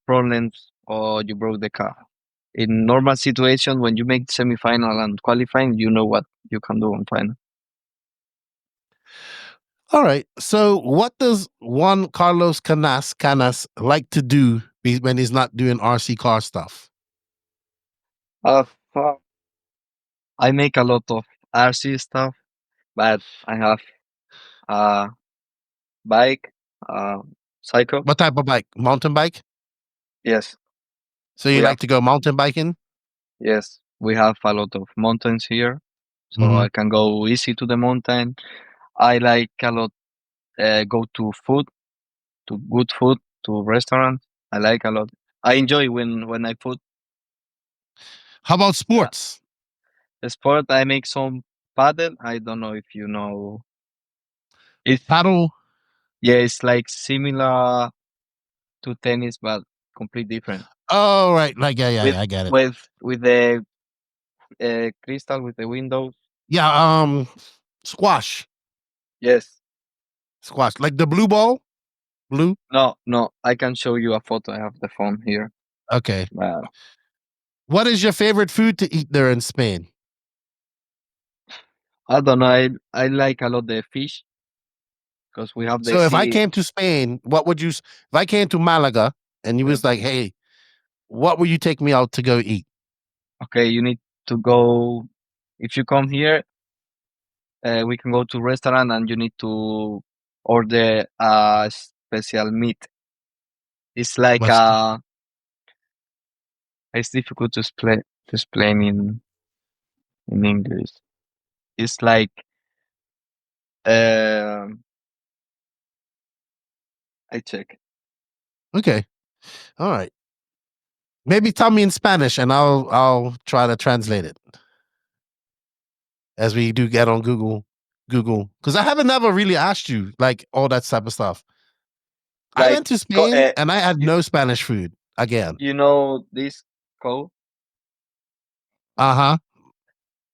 problems or you broke the car. In normal situation, when you make semi-final and qualifying, you know what you can do on final. All right. So what does Juan Carlos Canas like to do when he's not doing RC car stuff? I make a lot of RC stuff, but I have a bike, cycle. What type of bike? Mountain bike? Yes. So you like to go mountain biking? Yes. We have a lot of mountains here, so I can go easy to the mountain. I like a lot go to good food, to restaurants. I like a lot. I enjoy when I food. How about sports? The sport, I make some paddle. I don't know if you know. It's paddle. Yeah, it's like similar to tennis, but completely different. Oh, right. Like, I get it. With the crystal, with the windows. Yeah, squash. Yes. Squash. Like the blue ball? Blue? No. I can show you a photo. I have the phone here. Okay. What is your favorite food to eat there in Spain? I don't know. I like a lot the fish. Because we have the So if I came to Spain, if I came to Malaga and you was like, hey, what would you take me out to go eat? Okay, you need to go. If you come here, we can go to restaurant and you need to order a special meat. It's like What's it's difficult to explain in English. It's like um I check. okay? All right. Maybe tell me in Spanish, and I'll try to translate it as we do get on Google, because I haven't never really asked you like all that type of stuff. I Like went to Spain and I had you no Spanish food again. you know this code. Uh huh.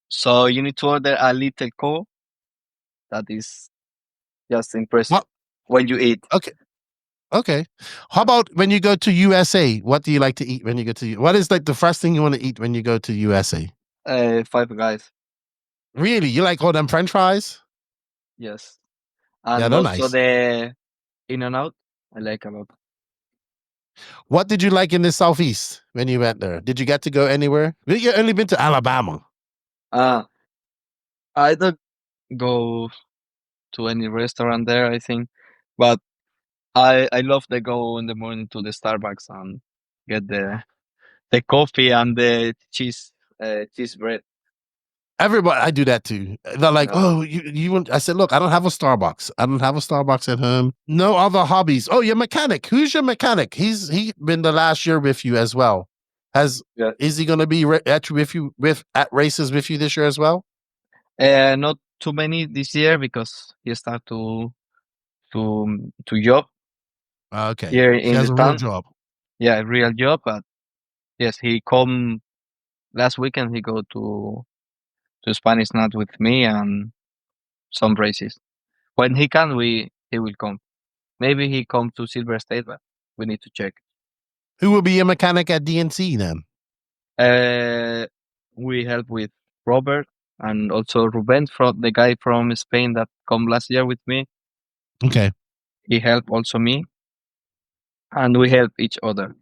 So you need to order a little code that is just impressive Well, when you eat. okay. Okay. How about when you go to USA? What do you like to eat when you go to? What is like the first thing you want to eat when you go to USA? Five Guys, Really, you like all them French fries? yes, Yeah, and they're also nice. the In and Out. I like a lot. What did you like in the Southeast when you went there? Did you get to go anywhere? You only been to Alabama. Uh I don't go to any restaurant there. I think, but I love to go in the morning to the Starbucks and get the coffee and the cheese bread. Everybody, I do that too. They're like, Uh, "Oh, you want?" I said, "Look, I don't have a Starbucks. I don't have a Starbucks at home. No other hobbies. Oh, your mechanic. Who's your mechanic? He been the last year with you as well. Has yeah. Is he going to be at races with you this year as well? Not too many this year because he start to job Okay, here he in has the a real town. job. Yeah, real job. But yes, he come last weekend. He go to Spanish Nut with me and some races. When he can, he will come. Maybe he come to Silver State, but we need to check. Who will be your mechanic at DNC then? We help with Robert and also Ruben, from the guy from Spain that come last year with me. Okay, He helped also me, and we help each other.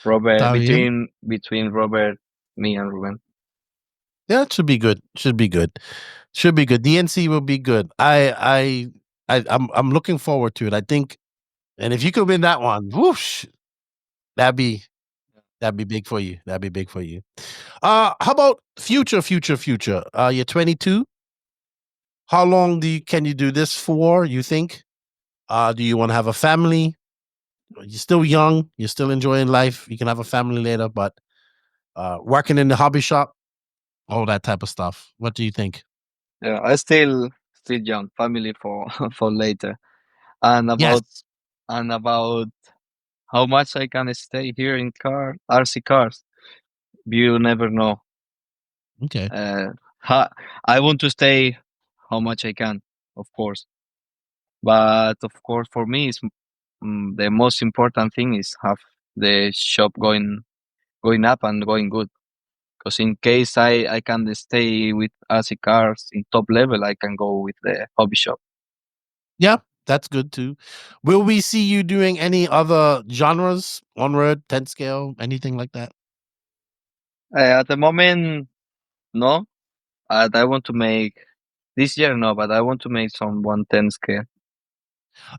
Robert Está bien. between Robert, me, and Ruben. Yeah, it should be good. Should be good. Should be good. DNC will be good. I'm looking forward to it. I think, and if you could win that one, whoosh, that'd be that'd be big for you. That'd be big for you. How about future? You're 22. How long can you do this for? You think? Do you want to have a family? You're still young. You're still enjoying life. You can have a family later, but working in the hobby shop, all that type of stuff. What do you think? Yeah, I still young. Family for for later. And Yes. about how much I can stay here in RC cars. You never know. Okay. Uh, I want to stay how much I can, of course. But of course, for me, the most important thing is have the shop going up and going good. Because in case I can stay with RC cars in top level, I can go with the hobby shop. Yeah, that's good too. Will we see you doing any other genres, on-road, 10 scale, anything like that? At the moment, no. I want to make this year, no, but I want to make some 110 scale.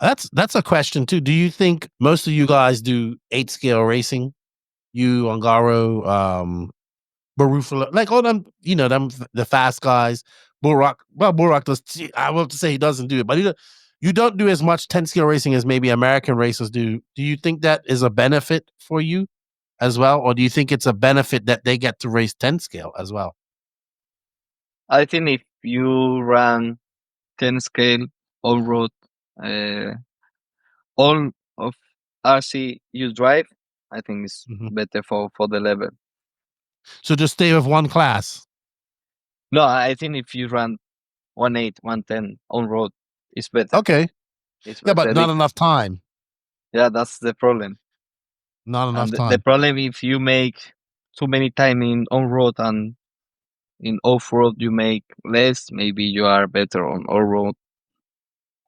That's a question too. Do you think most of you guys do 8 scale racing? You, Ongaro, Barufalo, like all them, them the fast guys. Burak, well, Burak does. I will have to say he doesn't do it, but you don't do as much 10 scale racing as maybe American racers do. Do you think that is a benefit for you as well, or do you think it's a benefit that they get to race 10 scale as well? I think if you run 10 scale all road, uh, all of RC you drive, I think it's Mhm. better for the level. So just stay with one class. No, I think if you run 1.8, 110 on road, it's better. Okay. It's Yeah, but better. not enough time. Yeah, that's the problem. Not enough And the time. problem if you make too many time in on road and in off road you make less, maybe you are better on all road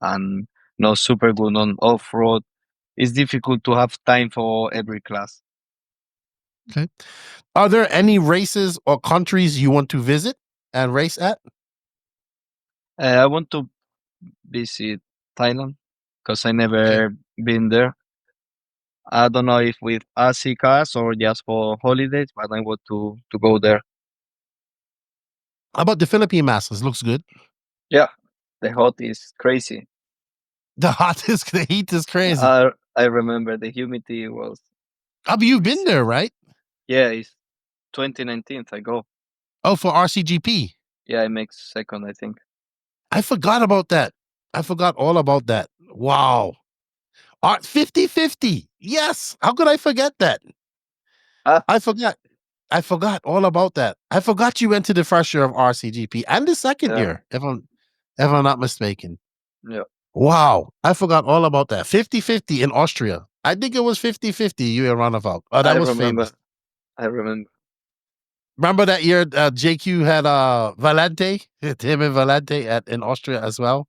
and not super good on off road. It's difficult to have time for every class. Okay. Are there any races or countries you want to visit and race at? I want to visit Thailand because I Okay. never been there. I don't know if with AC cars or just for holidays, but I want to go there. How about the Philippine Masters? Looks good. Yeah, the hot is crazy. The heat is crazy. I remember the humidity was. You've been there, right? Yeah, it's 2019. I go. Oh, for RCGP. Yeah, I make second, I think. I forgot about that. I forgot all about that. Wow. 50-50. Yes. How could I forget that? Ah, I forgot all about that. I forgot you went to the first year of RCGP and the second yeah, year, if I'm not mistaken. yeah. Wow. I forgot all about that. 50-50 in Austria. I think it was 50-50, you and Ronneval. Oh, I that was remember. famous. I remember. Remember that year JQ had Valente, him and Valente in Austria as well?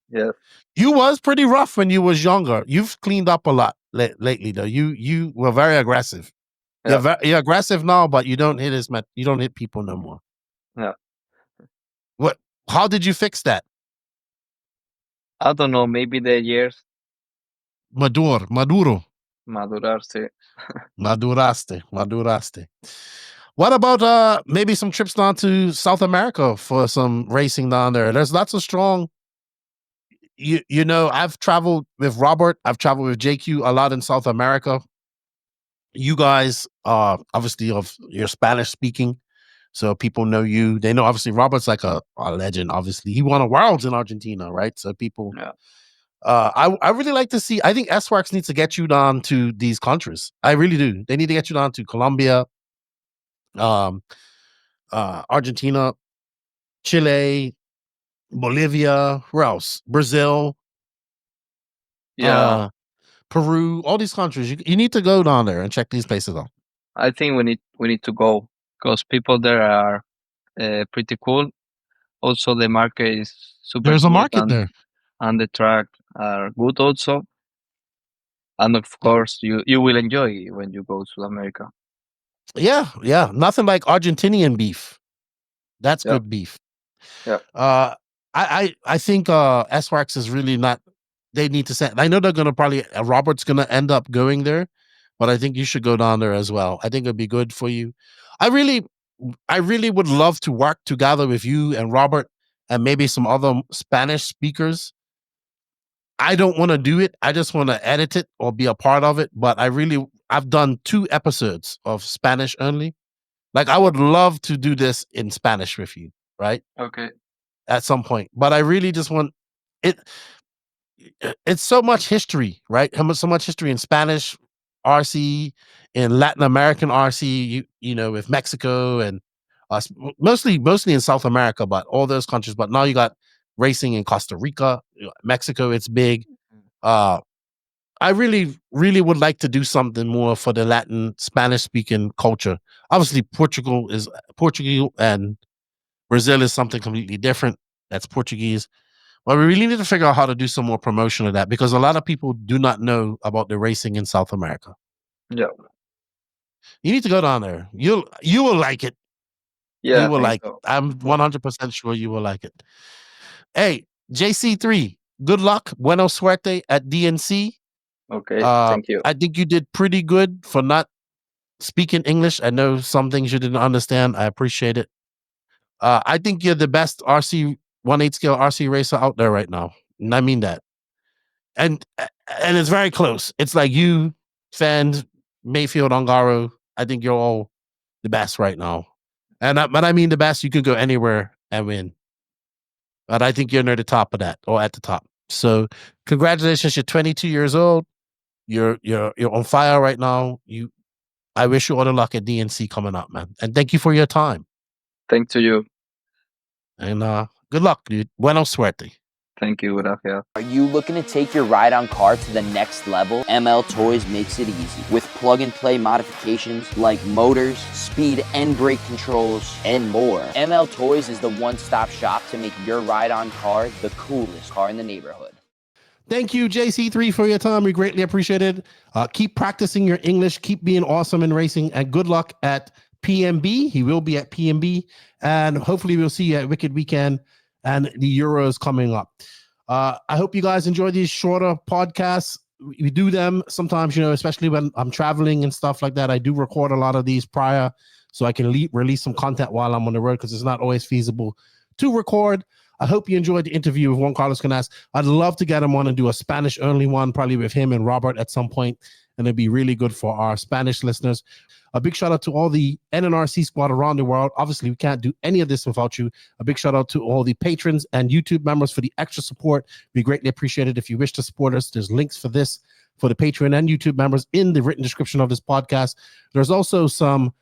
Yeah, You was pretty rough when you was younger. You've cleaned up a lot lately, though. You were very aggressive. yeah, You're aggressive now, but you don't hit you don't hit people no more. yeah. What? How did you fix that? I don't know. Maybe the years Maduro, madurarse. maduraste. What about maybe some trips down to South America for some racing down there? There's lots of strong. You know, I've traveled with Robert. I've traveled with JQ a lot in South America. You guys are obviously you're Spanish speaking, so people know you. They know obviously Robert's like a legend. Obviously, he won a Worlds in Argentina, right? So people, Yeah, I really like to see. I think Sworkz needs to get you down to these countries. I really do. They need to get you down to Colombia, Argentina, Chile, Bolivia. Where else? Brazil, yeah. Peru. All these countries. You need to go down there and check these places out. I think we need to go because people there are pretty cool. Also, the market is super There's a smooth market there. and the track are good also. And of course, you will enjoy when you go to America. Yeah. Nothing like Argentinian beef. That's Yeah, good beef. yeah, I think Sworkz is really not. They need to send. I know they're gonna probably Robert's gonna end up going there, but I think you should go down there as well. I think it'd be good for you. I really would love to work together with you and Robert and maybe some other Spanish speakers. I don't want to do it. I just want to edit it or be a part of it. But I've done 2 episodes of Spanish only. Like I would love to do this in Spanish with you, right? okay, At some point. But I really just want it. It's so much history, right? So much history in Spanish RC, in Latin American RC. You know, with Mexico and mostly in South America, but all those countries. But now you got racing in Costa Rica, Mexico. It's big. I really, really would like to do something more for the Latin Spanish speaking culture. Obviously, Portugal and Brazil is something completely different. That's Portuguese. But we really need to figure out how to do some more promotion of that because a lot of people do not know about the racing in South America. yeah, You need to go down there. You will like it. yeah. You I will think like it. so. I'm 100% sure you will like it. Hey, JC3, good luck. Buena suerte at DNC. Okay, thank you. I think you did pretty good for not speaking English. I know some things you didn't understand. I appreciate it. I think you're the best RC 1/8 scale RC racer out there right now. And I mean that. And it's very close. It's like you, Fend, Mayfield, Ongaro. I think you're all the best right now. But I mean the best. You can go anywhere and win. But I think you're near the top of that or at the top. So congratulations. You're 22 years old. You're on fire right now. I wish you all the luck at DNC coming up, man. And thank you for your time. Thank to you. And good luck, dude. Buena suerte. Thank you, gracias. Are you looking to take your ride-on car to the next level? ML Toys makes it easy with plug-and-play modifications like motors, speed and brake controls, and more. ML Toys is the one-stop shop to make your ride-on car the coolest car in the neighborhood. Thank you, JC3, for your time. We greatly appreciate it. Keep practicing your English. Keep being awesome in racing. And good luck at PMB. He will be at PMB. And hopefully we'll see you at Wicked Weekend and the Euros coming up. I hope you guys enjoy these shorter podcasts. We do them sometimes, especially when I'm traveling and stuff like that. I do record a lot of these prior so I can release some content while I'm on the road because it's not always feasible to record. I hope you enjoyed the interview with Juan Carlos Canas. I'd love to get him on and do a Spanish-only one, probably with him and Robert at some point, and it'd be really good for our Spanish listeners. A big shout-out to all the NNRC squad around the world. Obviously, we can't do any of this without you. A big shout-out to all the patrons and YouTube members for the extra support. We greatly appreciate it. If you wish to support us, there's links for this for the Patreon and YouTube members in the written description of this podcast. There's also some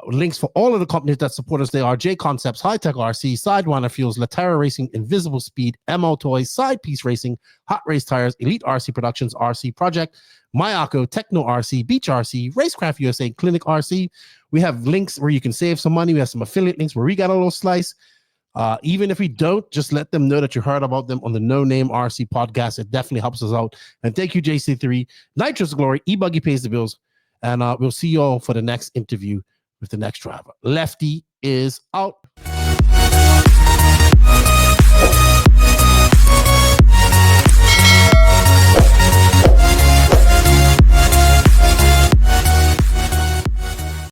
links for all of the companies that support us. They are JConcepts, High Tech RC, Sidewinder Fuels, Latera Racing, Invisible Speed, ML Toys, Side Piece Racing, Hot Race Tires, Elite RC Productions, RC Project, Mayako, Techno RC, Beach RC, Racecraft USA, Clinic RC. We have links where you can save some money. We have some affiliate links where we got a little slice. Even if we don't, just let them know that you heard about them on the No Name RC podcast. It definitely helps us out. And thank you, JC3. Nitro's Glory, ebuggy pays the bills. And we'll see you all for the next interview with the next driver. Lefty is out.